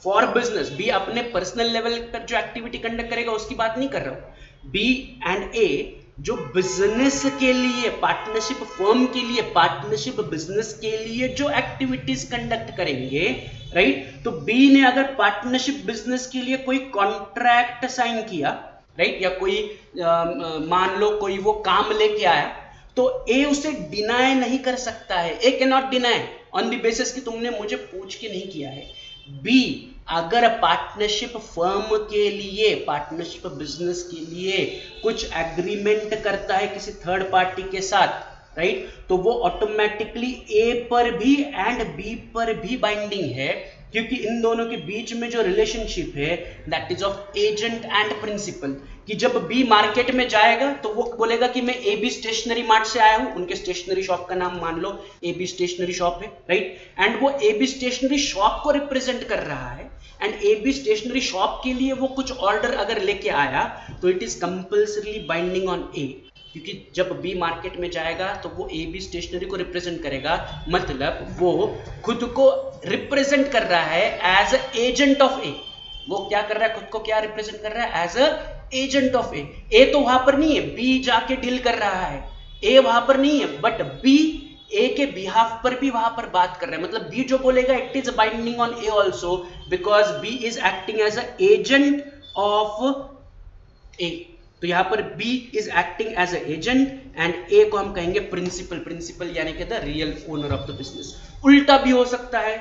फॉर बिजनेस, बी अपने पर्सनल लेवल पर जो एक्टिविटी कंडक्ट करेगा उसकी बात नहीं कर रहा हूं, बी एंड ए जो बिजनेस के लिए, पार्टनरशिप फर्म के लिए, पार्टनरशिप बिजनेस के लिए जो एक्टिविटीज कंडक्ट करेंगे, राइट? तो बी ने अगर पार्टनरशिप बिजनेस के लिए कोई कॉन्ट्रैक्ट साइन किया, राइट, या कोई मान लो कोई वो काम लेके आया, तो ए उसे डिनाई नहीं कर सकता है। A can not deny on the basis कि तुमने मुझे पूछ के नहीं किया है। बी अगर पार्टनरशिप फर्म के लिए, पार्टनरशिप बिजनेस के लिए कुछ एग्रीमेंट करता है किसी थर्ड पार्टी के साथ, राइट, तो वो ऑटोमेटिकली ए पर भी एंड बी पर भी बाइंडिंग है, क्योंकि इन दोनों के बीच में जो रिलेशनशिप है that is of agent and principal. कि जब बी मार्केट में जाएगा तो वो बोलेगा कि मैं ए बी स्टेशनरी मार्ट से आया हूं, उनके स्टेशनरी शॉप का नाम मान लो ए बी स्टेशनरी शॉप है, राइट? एंड वो ए बी स्टेशनरी शॉप को रिप्रेजेंट कर रहा है, and A B stationery shop के लिए वो कुछ ऑर्डर अगर लेके आया तो it is compulsory binding on A, क्योंकि जब बी मार्केट में जाएगा तो वो ए बी स्टेशनरी को रिप्रेजेंट करेगा, मतलब वो खुद को रिप्रेजेंट कर रहा है एज एजेंट ऑफ ए। वो क्या कर रहा है? खुद को क्या रिप्रेजेंट कर रहा है? एज एजेंट ऑफ ए। ए तो वहां पर नहीं है, बी जाके डील कर रहा है, ए वहां पर नहीं है, बट बी ए के बिहाफ पर भी वहां पर बात कर रहा है। मतलब बी जो बोलेगा it is binding on A also, because B is acting as a agent of A. तो यहां पर B is acting as a agent and A को हम कहेंगे प्रिंसिपल। प्रिंसिपल यानी कि the real owner of the business. उल्टा भी हो सकता है,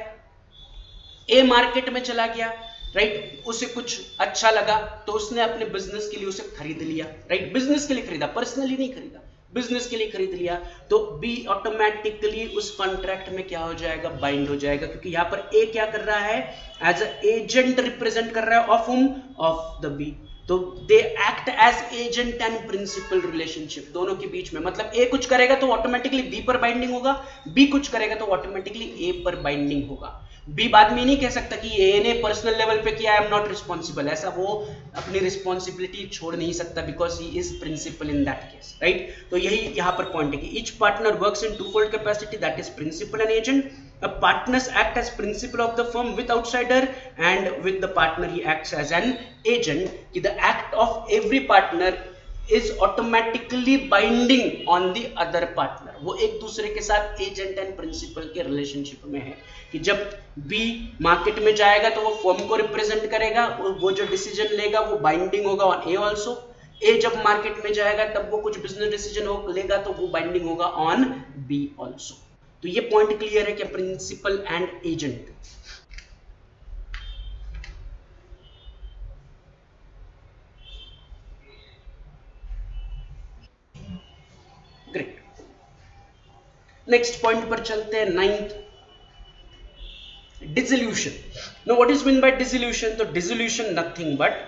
A मार्केट में चला गया, राइट, उसे कुछ अच्छा लगा तो उसने अपने बिजनेस के लिए उसे खरीद लिया, राइट? बिजनेस के लिए खरीदा, पर्सनली नहीं खरीदा, बिजनेस के लिए खरीद लिया, तो B ऑटोमेटिकली उस कॉन्ट्रैक्ट में क्या हो जाएगा? बाइंड हो जाएगा, क्योंकि यहां पर A क्या कर रहा है? एज अ एजेंट रिप्रेजेंट कर रहा है of whom? Of the B। तो they act as agent and principal relationship दोनों के बीच में। मतलब ए कुछ करेगा तो ऑटोमेटिकली बी पर बाइंडिंग होगा, बी कुछ करेगा तो ऑटोमेटिकली ए पर बाइंडिंग होगा। बी बाद में नहीं कह सकता कि ए ने पर्सनल लेवल पे किया, आई एम नॉट रिस्पॉन्सिबल, ऐसा वो अपनी रिस्पॉन्सिबिलिटी छोड़ नहीं सकता, because he is principal in that case, right? तो यही यहां पर पॉइंट है कि each partner works in two fold capacity, that is principal and agent. Partners act as principal of the firm with outsider, and with the partner he acts as an agent. The act of every partner is automatically binding on the other partner. वो एक दूसरे के साथ agent and principal के relationship में है कि जब बी मार्केट में जाएगा तो वो फर्म को रिप्रेजेंट करेगा, वो जो डिसीजन लेगा वो बाइंडिंग होगा ऑन ए ऑल्सो। ए जब मार्केट में जाएगा तब वो कुछ बिजनेस डिसीजन लेगा तो वो बाइंडिंग होगा ऑन बी ऑल्सो। तो ये पॉइंट क्लियर है कि principal and agent. Great, next point पर चलते हैं, 9th, dissolution. Know what is mean by dissolution? तो dissolution nothing but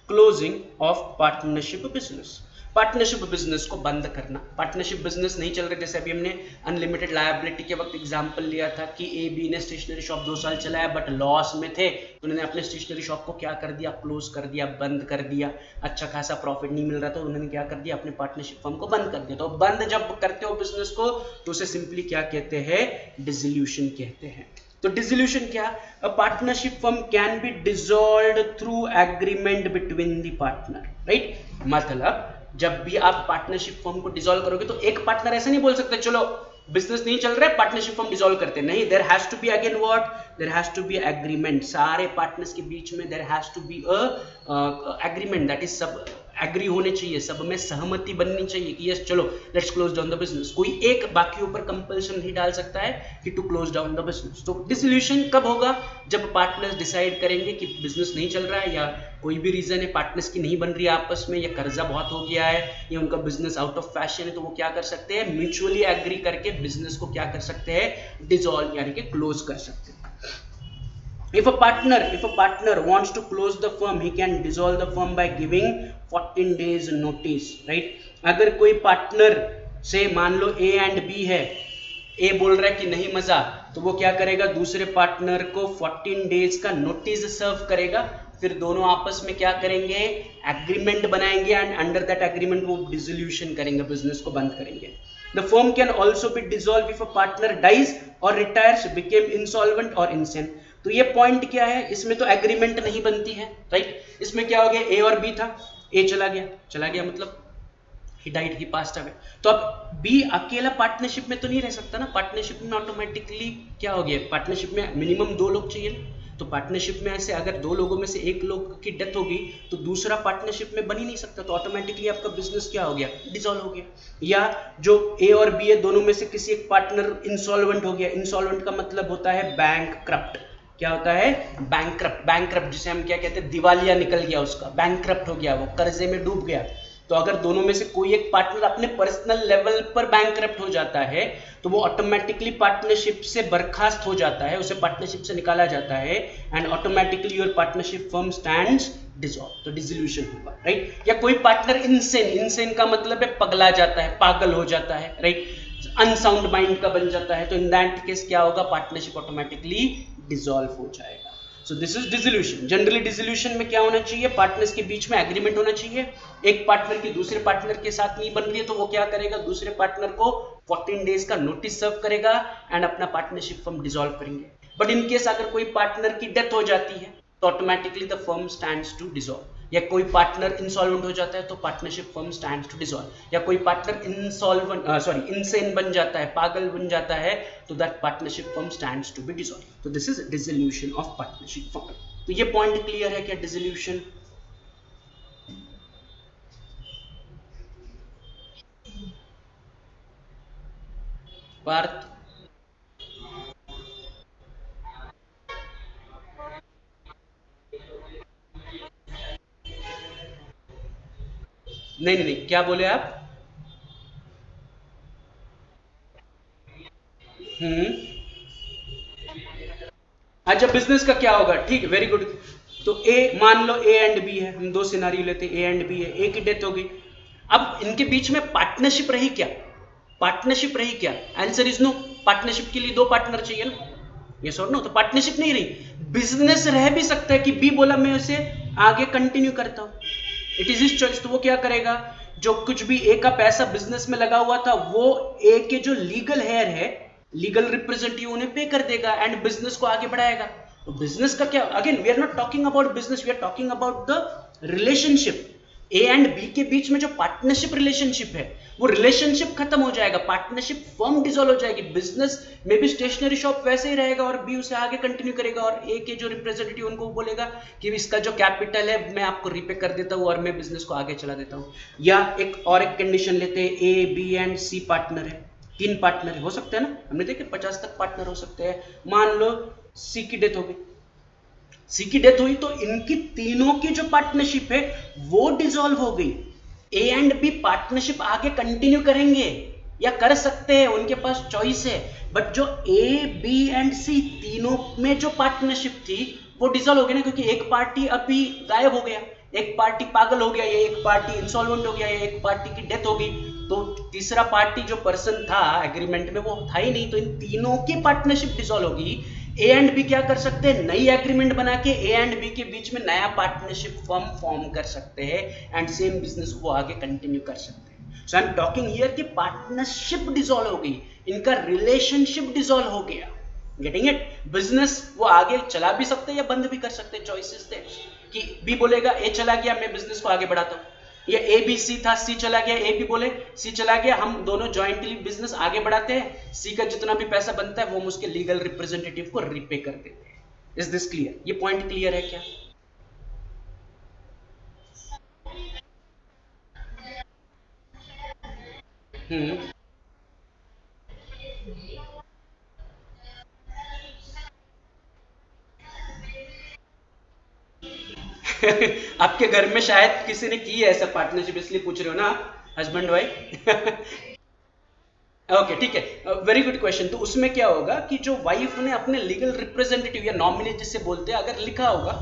closing of partnership business. Partnership business को बंद करना। पार्टनरशिप बिजनेस नहीं चल रहा, जैसे अभी हमने अनलिमिटेड लायबिलिटी के वक्त एग्जांपल लिया था कि ए बी ने स्टेशनरी शॉप 2 साल चलाया बट लॉस में थे, तो उन्होंने अपने स्टेशनरी शॉप को क्या कर दिया? क्लोज कर दिया, बंद कर दिया। अच्छा खासा प्रॉफिट नहीं मिल रहा था, उन्होंने क्या कर दिया? अपने पार्टनरशिप फर्म को बंद कर दिया। तो बंद जब करते हो बिजनेस को तो उसे सिंपली क्या कहते हैं? डिसोल्यूशन कहते हैं। तो डिसोल्यूशन क्या? अ partnership firm can be dissolved through agreement between the partner, right? मतलब जब भी आप पार्टनरशिप फॉर्म को डिसॉल्व करोगे तो एक पार्टनर ऐसे नहीं बोल सकते चलो बिजनेस नहीं चल रहा है पार्टनरशिप फॉर्म डिसॉल्व करते नहीं, there has to be again what, there has to be agreement, सारे पार्टनर्स के बीच में there has to be a agreement, that is सब एग्री होने चाहिए, सब में सहमति बननी चाहिए कि यस चलो let's close down the business, कोई एक बाकी ऊपर कंपल्शन नहीं डाल सकता है कि to close down the business. तो डिसोल्यूशन कब होगा, जब पार्टनर्स डिसाइड करेंगे कि बिजनेस नहीं चल रहा है या कोई भी रीजन है पार्टनर्स की नहीं बन रही है आपस में, या कर्जा बहुत हो गया है या उनका बिजनेस आउट ऑफ फैशन है, तो वो क्या कर सकते हैं म्यूचुअली एग्री करके बिजनेस को क्या कर सकते हैं डिसॉल्व यानी कि क्लोज कर सकते हैं। If a partner wants to close the firm, he can dissolve the firm by giving 14 days notice, right? अगर कोई पार्टनर से मान लो A एंड B है, A बोल रहा है कि नहीं मजा, तो वो क्या करेगा दूसरे पार्टनर को 14 डेज का नोटिस सर्व करेगा, फिर दोनों आपस में क्या करेंगे एग्रीमेंट बनाएंगे एंड अंडर दैट एग्रीमेंट वो डिसोल्यूशन करेंगे, बिजनेस को बंद करेंगे। The firm can also be dissolved if a partner dies or retires, became insolvent or insane। तो ये पॉइंट क्या है, इसमें तो एग्रीमेंट नहीं बनती है, राइट? इसमें क्या हो गया ए और बी था, ए चला गया मतलब he died, he passed away। तो अब बी अकेला पार्टनरशिप में तो नहीं रह सकता ना, पार्टनरशिप में ऑटोमेटिकली क्या हो गया, पार्टनरशिप में मिनिमम 2 लोग चाहिए, तो पार्टनरशिप में ऐसे अगर 2 लोगों में से एक लोग की डेथ होगी तो दूसरा पार्टनरशिप में बन ही नहीं सकता, तो ऑटोमेटिकली आपका बिजनेस क्या हो गया डिसॉल्व हो गया। या जो ए और बी है दोनों में से किसी एक पार्टनर इंसॉल्वेंट हो गया, इंसॉल्वेंट का मतलब होता है बैंकक्रप्ट, क्या होता है बैंकक्रप्ट जिसे हम क्या कहते हैं दिवालिया निकल गया उसका, बैंकक्रप्ट हो गया, वो कर्जे में डूब गया। तो अगर दोनों में से कोई एक पार्टनर अपने पर्सनल लेवल पर बैंकक्रप्ट हो जाता है तो वो ऑटोमेटिकली पार्टनरशिप से बर्खास्त हो जाता है, उसे पार्टनरशिप से निकाला जाता है and automatically your partnership firm stands dissolve, तो डिसोल्यूशन होगा, राइट? या कोई पार्टनर इंसेन का मतलब है पगला जाता है, पागल हो जाता है, राइट? अनसाउंड माइंड का बन जाता है, तो इन दैट केस क्या होगा पार्टनरशिप ऑटोमेटिकली डिसॉल्व हो जाएगा। So this is dissolution. Generally dissolution में क्या होना चाहिए, पार्टनर्स के बीच में एग्रीमेंट होना चाहिए, एक पार्टनर की दूसरे पार्टनर के साथ नहीं बन रही है तो वो क्या करेगा दूसरे पार्टनर को 14 डेज का नोटिस सर्व करेगा एंड अपना पार्टनरशिप फर्म डिसॉल्व करेंगे। बट इन केस अगर कोई पार्टनर की डेथ हो जाती है तो automatically the firm stands to dissolve, या कोई पार्टनर इंसॉल्वेंट हो जाता है तो partnership firm stands to dissolve, या कोई पार्टनर इंसेन बन जाता है, पागल बन जाता है, तो that partnership firm stands to be dissolve. तो this is dissolution of partnership firm. तो ये पॉइंट क्लियर है क्या डिसोल्यूशन? पार्थ नहीं, क्या बोले आप? अच्छा बिजनेस का क्या होगा, ठीक है, वेरी गुड। तो ए मान लो ए एंड बी है, हम 2 सिनारियो लेते हैं, ए एंड बी है, ए की डेथ हो गई, अब इनके बीच में पार्टनरशिप रही क्या, पार्टनरशिप रही क्या? Answer is no. पार्टनरशिप के लिए 2 पार्टनर चाहिए ना, यस और नो, तो पार्टनरशिप नहीं रही। बिजनेस रह भी सकता है कि बी बोला मैं उसे आगे कंटिन्यू करता हूं, इट इज हिज चॉइस, तो वो क्या करेगा जो कुछ भी ए का पैसा बिजनेस में लगा हुआ था वो ए के जो लीगल हेयर है, लीगल रिप्रेजेंटेटिव उन्हें पे कर देगा एंड बिजनेस को आगे बढ़ाएगा। तो बिजनेस का क्या, again we are not talking about business, we are talking about the relationship. A and B के बीच में जो पार्टनरशिप रिलेशनशिप है वो रिलेशनशिप खत्म हो जाएगा, पार्टनरशिप फर्म डिसॉल्व हो जाएगी, बिजनेस में भी स्टेशनरी शॉप वैसे ही रहेगा और बी उसे आगे कंटिन्यू करेगा, और ए के जो रिप्रेजेंटेटिव उनको बोलेगा कि इसका जो कैपिटल है मैं आपको रीपे कर देता हूं और मैं बिजनेस को आगे चला देता हूं। या एक कंडीशन लेते हैं, A B and C partner है, 3 पार्टनर हो सकते हैं ना, हमने देखे 50 तक पार्टनर हो सकते हैं। मान लो सी की डेथ हो गई, सी की डेथ हुई तो इनकी तीनों की जो पार्टनरशिप है वो डिसॉल्व हो गई। ए एंड बी पार्टनरशिप आगे कंटिन्यू करेंगे या कर सकते हैं, उनके पास चॉइस है, बट जो ए बी एंड सी तीनों में जो पार्टनरशिप थी वो डिसॉल्व हो गई ना, क्योंकि एक पार्टी अभी गायब हो गया, एक पार्टी पागल हो गया, या एक पार्टी इंसॉल्वेंट हो गया, या एक पार्टी की डेथ हो गई, तो तीसरा पार्टी जो पर्सन था एग्रीमेंट में वो था ही नहीं, तो इन तीनों की पार्टनरशिप डिसॉल्व होगी। ए एंड बी क्या कर सकते हैं, नई एग्रीमेंट बना के ए एंड बी के बीच में नया पार्टनरशिप फर्म फॉर्म कर सकते हैं एंड सेम बिजनेस को आगे कंटिन्यू कर सकते हैं। सो आई एम टॉकिंग हियर कि पार्टनरशिप डिसॉल्व हो गई, इनका रिलेशनशिप डिसॉल्व हो गया, गेटिंग इट? बिजनेस वो आगे चला भी सकते हैं या बंद भी कर सकते हैं, चॉइसेस थे कि बी बोलेगा ए चला गया मैं बिजनेस को आगे बढ़ाता हूं, ये ए बी सी था, सी चला गया, ए भी बोले, सी चला गया, हम दोनों जॉइंटली बिजनेस आगे बढ़ाते हैं, सी का जितना भी पैसा बनता है वो हम उसके लीगल रिप्रेजेंटेटिव को रिपे कर देते हैं। Is this clear? ये पॉइंट क्लियर है क्या? हम्म। आपके घर में शायद किसी ने की है ऐसा पार्टनरशिप, इसलिए पूछ रहे हो ना, हस्बैंड वाइफ? ओके, ठीक है, वेरी गुड क्वेश्चन। तो उसमें क्या होगा कि जो वाइफ ने अपने लीगल रिप्रेजेंटेटिव या नॉमिनी जिसे बोलते हैं अगर लिखा होगा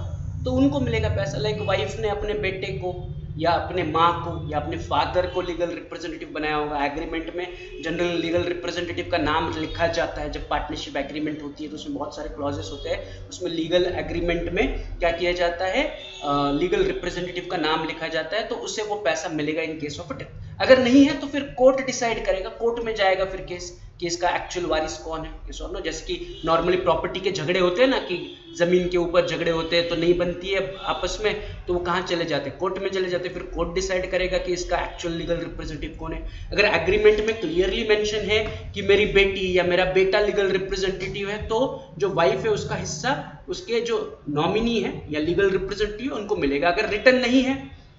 तो उनको मिलेगा पैसा। लाइक वाइफ ने अपने बेटे को या अपने माँ को या अपने फादर को लीगल रिप्रेजेंटेटिव बनाया होगा। एग्रीमेंट में जनरल लीगल रिप्रेजेंटेटिव का नाम लिखा जाता है। जब पार्टनरशिप एग्रीमेंट होती है तो उसमें बहुत सारे क्लॉजेस होते हैं, उसमें लीगल एग्रीमेंट में क्या किया जाता है, लीगल रिप्रेजेंटेटिव का नाम लिखा जाता है, तो उससे वो पैसा मिलेगा इन केस ऑफ डेथ। अगर नहीं है तो फिर कोर्ट डिसाइड करेगा, कोर्ट में जाएगा फिर केस का एक्चुअल वारिस कौन है, ये और नो। जैसे कि नॉर्मली प्रॉपर्टी के झगड़े होते हैं ना, कि जमीन के ऊपर झगड़े होते हैं तो नहीं बनती है आपस में, तो वो कहाँ चले जाते हैं, कोर्ट में चले जाते हैं। फिर कोर्ट डिसाइड करेगा कि इसका एक्चुअल लीगल रिप्रेजेंटेटिव कौन है। अगर एग्रीमेंट में क्लियरली मेंशन है कि मेरी बेटी या मेरा बेटा लीगल रिप्रेजेंटेटिव है, तो जो वाइफ है उसका हिस्सा उसके जो नॉमिनी है या लीगल रिप्रेजेंटेटिव उनको मिलेगा। अगर रिटर्न नहीं है,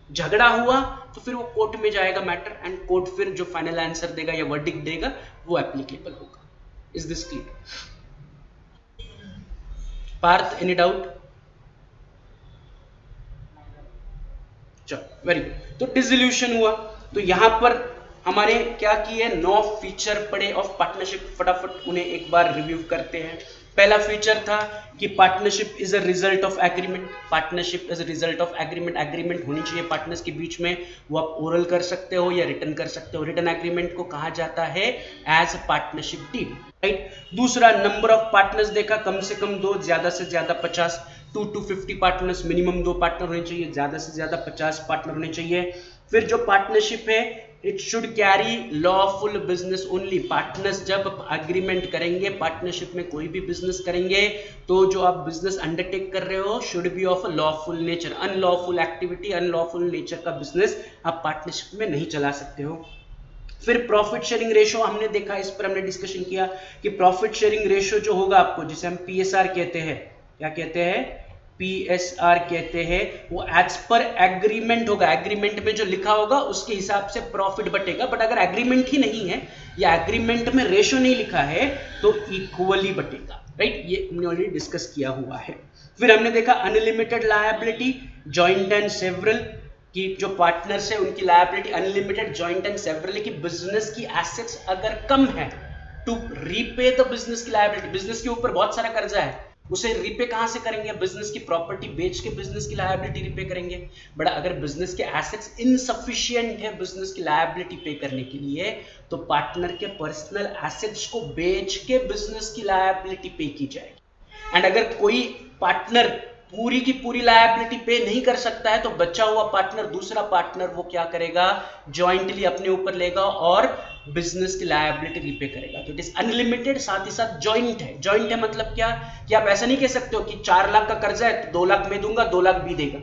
झगड़ा हुआ, तो फिर वो कोर्ट में जाएगा मैटर, एंड कोर्ट फिर जो फाइनल आंसर देगा या वर्डिक्ट देगा वो एप्लीकेबल होगा। Is this clear? Parth, any doubt? चलो, वेरी गुड। तो डिसोल्यूशन हुआ, तो यहां पर हमारे क्या किए, 9 फीचर पड़े ऑफ पार्टनरशिप, फटाफट उन्हें एक बार रिव्यू करते हैं। पहला फीचर था कि partnership is a result of agreement. Partnership is a result of agreement. Agreement होनी चाहिए पार्टनर्स के बीच में, वो आप ओरल कर सकते हो या रिटर्न कर सकते हो। रिटर्न एग्रीमेंट को कहा जाता है एज पार्टनरशिप डीड, राइट। दूसरा, नंबर ऑफ पार्टनर्स देखा, कम से कम 2, ज्यादा से ज्यादा 50, 2 to 50 पार्टनर्स, मिनिमम 2 पार्टनर होने चाहिए, ज्यादा से ज्यादा 50 पार्टनर होने चाहिए। फिर जो पार्टनरशिप है, it should carry lawful business only. Partners जब अग्रीमेंट करेंगे, पार्टनरशिप में कोई भी बिजनेस करेंगे, तो जो आप बिजनेस अंडरटेक कर रहे हो should be of lawful nature. Unlawful activity, unlawful nature का बिजनेस आप पार्टनरशिप में नहीं चला सकते हो। फिर प्रॉफिट शेयरिंग रेशो हमने देखा, इस पर हमने डिस्कशन किया कि प्रॉफिट शेयरिंग रेशो जो होगा आपको, जिसे हम पीएसआर कहते हैं, क्या कहते हैं, पीएसआर कहते हैं, वो एज पर एग्रीमेंट होगा। एग्रीमेंट में जो लिखा होगा उसके हिसाब से प्रॉफिट बटेगा। बट अगर एग्रीमेंट ही नहीं है या एग्रीमेंट में रेशो नहीं लिखा है तो इक्वली बटेगा, राइट। ये हमने ऑलरेडी डिस्कस किया हुआ है। फिर हमने देखा unlimited liability, joint and several, कि जो पार्टनर्स है उनकी liability unlimited, joint and several, कि बिजनेस की एसेट्स अगर कम है टू रीपे द बिजनेस की लायबिलिटी। बिजनेस के ऊपर बहुत सारा कर्जा है, उसे रीपे कहां से करेंगे, बिजनेस की प्रॉपर्टी बेच के बिजनेस की लायबिलिटी रीपे करेंगे। बट अगर बिजनेस के एसेट्स इनसफिशिएंट है बिजनेस की लायबिलिटी पे करने के लिए, तो पार्टनर के पर्सनल एसेट्स को बेच के बिजनेस की लायबिलिटी पे की जाएगी। एंड अगर कोई पार्टनर पूरी की पूरी लायबिलिटी पे नहीं कर सकता है, तो बचा हुआ पार्टनर, दूसरा पार्टनर, वो क्या करेगा, जॉइंटली अपने ऊपर लेगा और बिजनेस की लायबिलिटी रीपे करेगा। तो इट इज अनलिमिटेड, साथ ही साथ जॉइंट है। जॉइंट है मतलब क्या, कि आप ऐसा नहीं कह सकते हो कि 4 लाख का कर्जा है तो 2 लाख मैं दूंगा, 2 लाख बी देगा,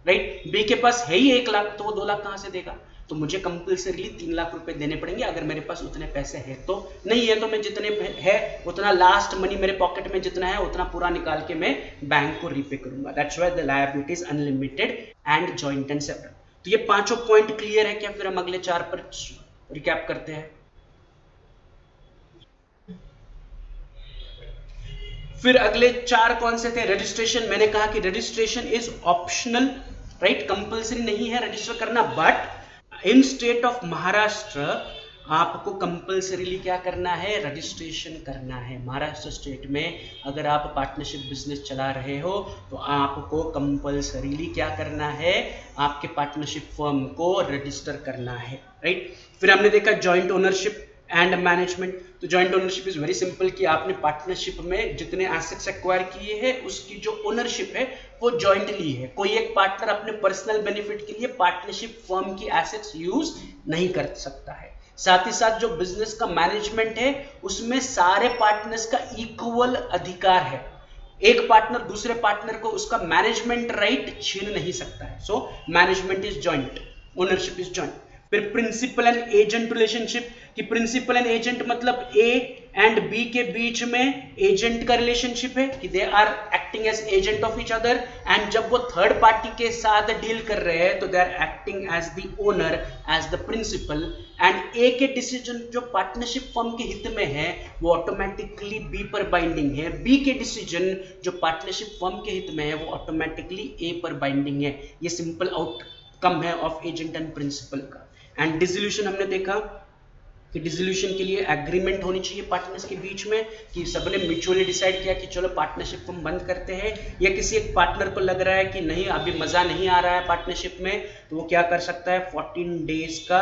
राइट। बी के पास है ही 1 लाख, तो वो 2 लाख कहां से देगा, तो मुझे कंपल्सरीली 3 लाख रुपए देने पड़ेंगे अगर मेरे पास उतने पैसे हैं। तो नहीं है तो मैं जितने है उतना लास्ट मनी मेरे पॉकेट में जितना है उतना पूरा निकाल के मैं बैंक को रीपे करूंगा। That's why the liability is unlimited and joint and several. तो ये पांचों पॉइंट क्लियर है क्या? फिर हम अगले 4 पर रिकैप करते हैं। फिर अगले 4 कौन से थे? रजिस्ट्रेशन। मैंने कहा कि registration is optional, right, compulsory नहीं है रजिस्टर करना, but in state of Maharashtra आपको कंपल्सरीली क्या करना है, रजिस्ट्रेशन करना है। महाराष्ट्र स्टेट में अगर आप पार्टनरशिप बिजनेस चला रहे हो तो आपको कंपल्सरीली क्या करना है, आपके पार्टनरशिप फर्म को रजिस्टर करना है, राइट। फिर हमने देखा जॉइंट ओनरशिप एंड मैनेजमेंट। तो joint ownership is very simple, कि आपने पार्टनरशिप में जितने एसेट्स एक्वायर किए हैं उसकी जो ओनरशिप है वो जॉइंटली है। कोई एक पार्टनर अपने पर्सनल बेनिफिट के लिए पार्टनरशिप फर्म की एसेट्स यूज नहीं कर सकता है। साथ ही साथ जो बिजनेस का मैनेजमेंट है उसमें सारे पार्टनर्स का इक्वल अधिकार है। एक पार्टनर दूसरे पार्टनर को उसका मैनेजमेंट राइट छीन नहीं सकता है। So management is joint. Ownership is joint. फिर प्रिंसिपल एंड एजेंट रिलेशनशिप, कि प्रिंसिपल एंड एजेंट मतलब ए एंड बी के बीच में एजेंट का रिलेशनशिप है, कि they are acting as agent of each other, and जब वो थर्ड पार्टी के साथ डील कर रहे हैं तो they are acting as the owner, as the principal. And A के डिसीजन जो पार्टनरशिप फर्म के हित में है वो ऑटोमेटिकली बी पर बाइंडिंग है, बी के डिसीजन जो पार्टनरशिप फर्म के हित में है वो ऑटोमेटिकली ए पर बाइंडिंग है। ये सिंपल आउटकम है ऑफ एजेंट एंड प्रिंसिपल का। एंड डिसोल्यूशन हमने देखा कि डिसोल्यूशन के लिए एग्रीमेंट होनी चाहिए पार्टनर्स के बीच में, कि सबने म्यूचुअली डिसाइड किया कि चलो पार्टनरशिप हम बंद करते हैं, या किसी एक पार्टनर को लग रहा है कि नहीं अभी मजा नहीं आ रहा है पार्टनरशिप में, तो वो क्या कर सकता है 14 डेज का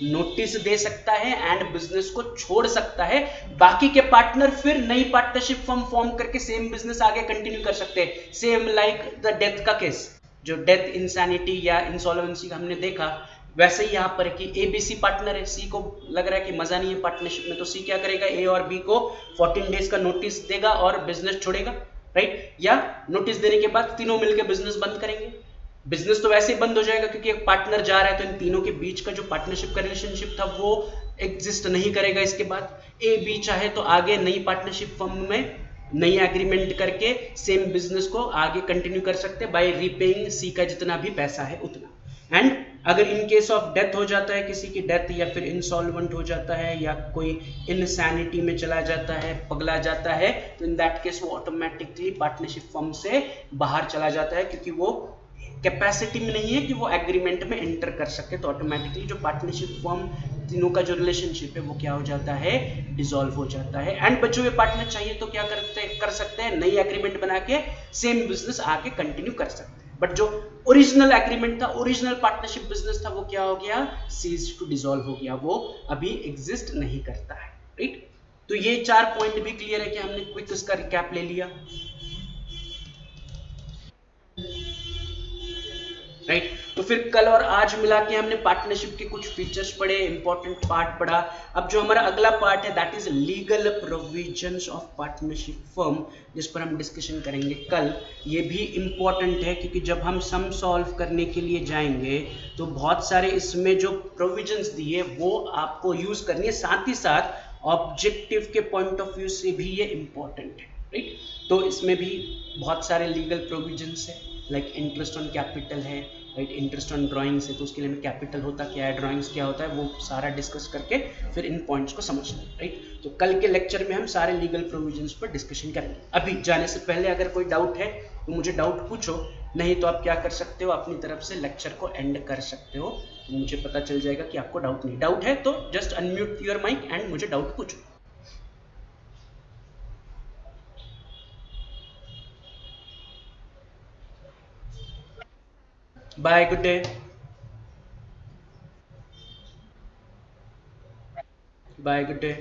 नोटिस दे सकता है एंड बिजनेस को छोड़ सकता है। बाकी के पार्टनर फिर नई पार्टनरशिप फर्म फॉर्म करके सेम बिजनेस आगे कंटिन्यू कर सकते हैं। सेम लाइक द डेथ का केस, जो डेथ, इंसैनिटी या इंसॉल्वेंसी का हमने देखा, वैसे ही यहाँ पर कि ए बी सी पार्टनर है, सी को लग रहा है कि मजा नहीं है पार्टनरशिप में, तो सी क्या करेगा, ए और बी को 14 डेज का नोटिस देगा और बिजनेस छोड़ेगा, राइट। या नोटिस देने के बाद तीनों मिलकर बिजनेस बंद करेंगे। बिजनेस तो वैसे ही बंद हो जाएगा क्योंकि एक पार्टनर जा रहा है, तो इन तीनों के बीच का जो पार्टनरशिप का रिलेशनशिप था वो एग्जिस्ट नहीं करेगा। इसके बाद ए बी चाहे तो आगे नई पार्टनरशिप फर्म में नई एग्रीमेंट करके सेम बिजनेस को आगे कंटिन्यू कर सकते हैं बाय रीपेइंग सी का जितना भी पैसा है उतना। एंड अगर इन केस ऑफ डेथ हो जाता है, किसी की डेथ या फिर इंसॉल्वेंट हो जाता है या कोई इनसैनिटी में चला जाता है, पगला जाता है, तो इन दैट केस वो ऑटोमेटिकली पार्टनरशिप फर्म से बाहर चला जाता है क्योंकि वो कैपेसिटी में नहीं है कि वो एग्रीमेंट में एंटर कर सके। तो ऑटोमेटिकली जो पार्टनरशिप फर्म तीनों का जो रिलेशनशिप है वो क्या हो जाता है, डिसॉल्व हो जाता है। एंड बचे हुए पार्टनर चाहिए तो क्या कर सकते हैं, नई एग्रीमेंट बना के सेम बिजनेस आगे कंटिन्यू कर सकते हैं। बट जो ओरिजिनल एग्रीमेंट था, ओरिजिनल पार्टनरशिप बिजनेस था, वो क्या हो गया, सीज टू डिसॉल्व हो गया, वो अभी एग्जिस्ट नहीं करता है, राइट। तो ये 4 पॉइंट भी क्लियर है कि हमने क्विक इसका रिकैप ले लिया, राइट। तो फिर कल और आज मिला के हमने पार्टनरशिप के कुछ फीचर्स पढ़े, इंपॉर्टेंट पार्ट पढ़ा। अब जो हमारा अगला पार्ट है that is legal provisions of partnership firm, जिस पर हम डिस्कशन करेंगे कल। ये भी इंपॉर्टेंट है क्योंकि जब हम सम सॉल्व करने के लिए जाएंगे तो बहुत सारे इसमें जो प्रोविजंस दिए वो आपको यूज करनी है, साथ ही साथ ऑब्जेक्टिव के पॉइंट ऑफ व्यू से भी ये इंपॉर्टेंट है, राइट। तो इसमें भी बहुत सारे लीगल प्रोविजंस है, लाइक इंटरेस्ट ऑन कैपिटल है, राइट। इंटरेस्ट ऑन ड्राइंग्स है तो उसके लिए हमें कैपिटल होता क्या है, ड्राइंग्स क्या होता है, वो सारा डिस्कस करके फिर इन पॉइंट्स को समझना है, राइट। तो कल के लेक्चर में हम सारे लीगल प्रोविजंस पर डिस्कशन करेंगे। अभी जाने से पहले अगर कोई डाउट है तो मुझे डाउट पूछो, नहीं तो आप क्या कर सकते हो, अपनी तरफ से लेक्चर को एंड कर सकते हो, तो मुझे पता चल जाएगा कि आपको डाउट नहीं। डाउट है तो just unmute your mic and मुझे डाउट पूछो। Bye, good day. Bye, good day.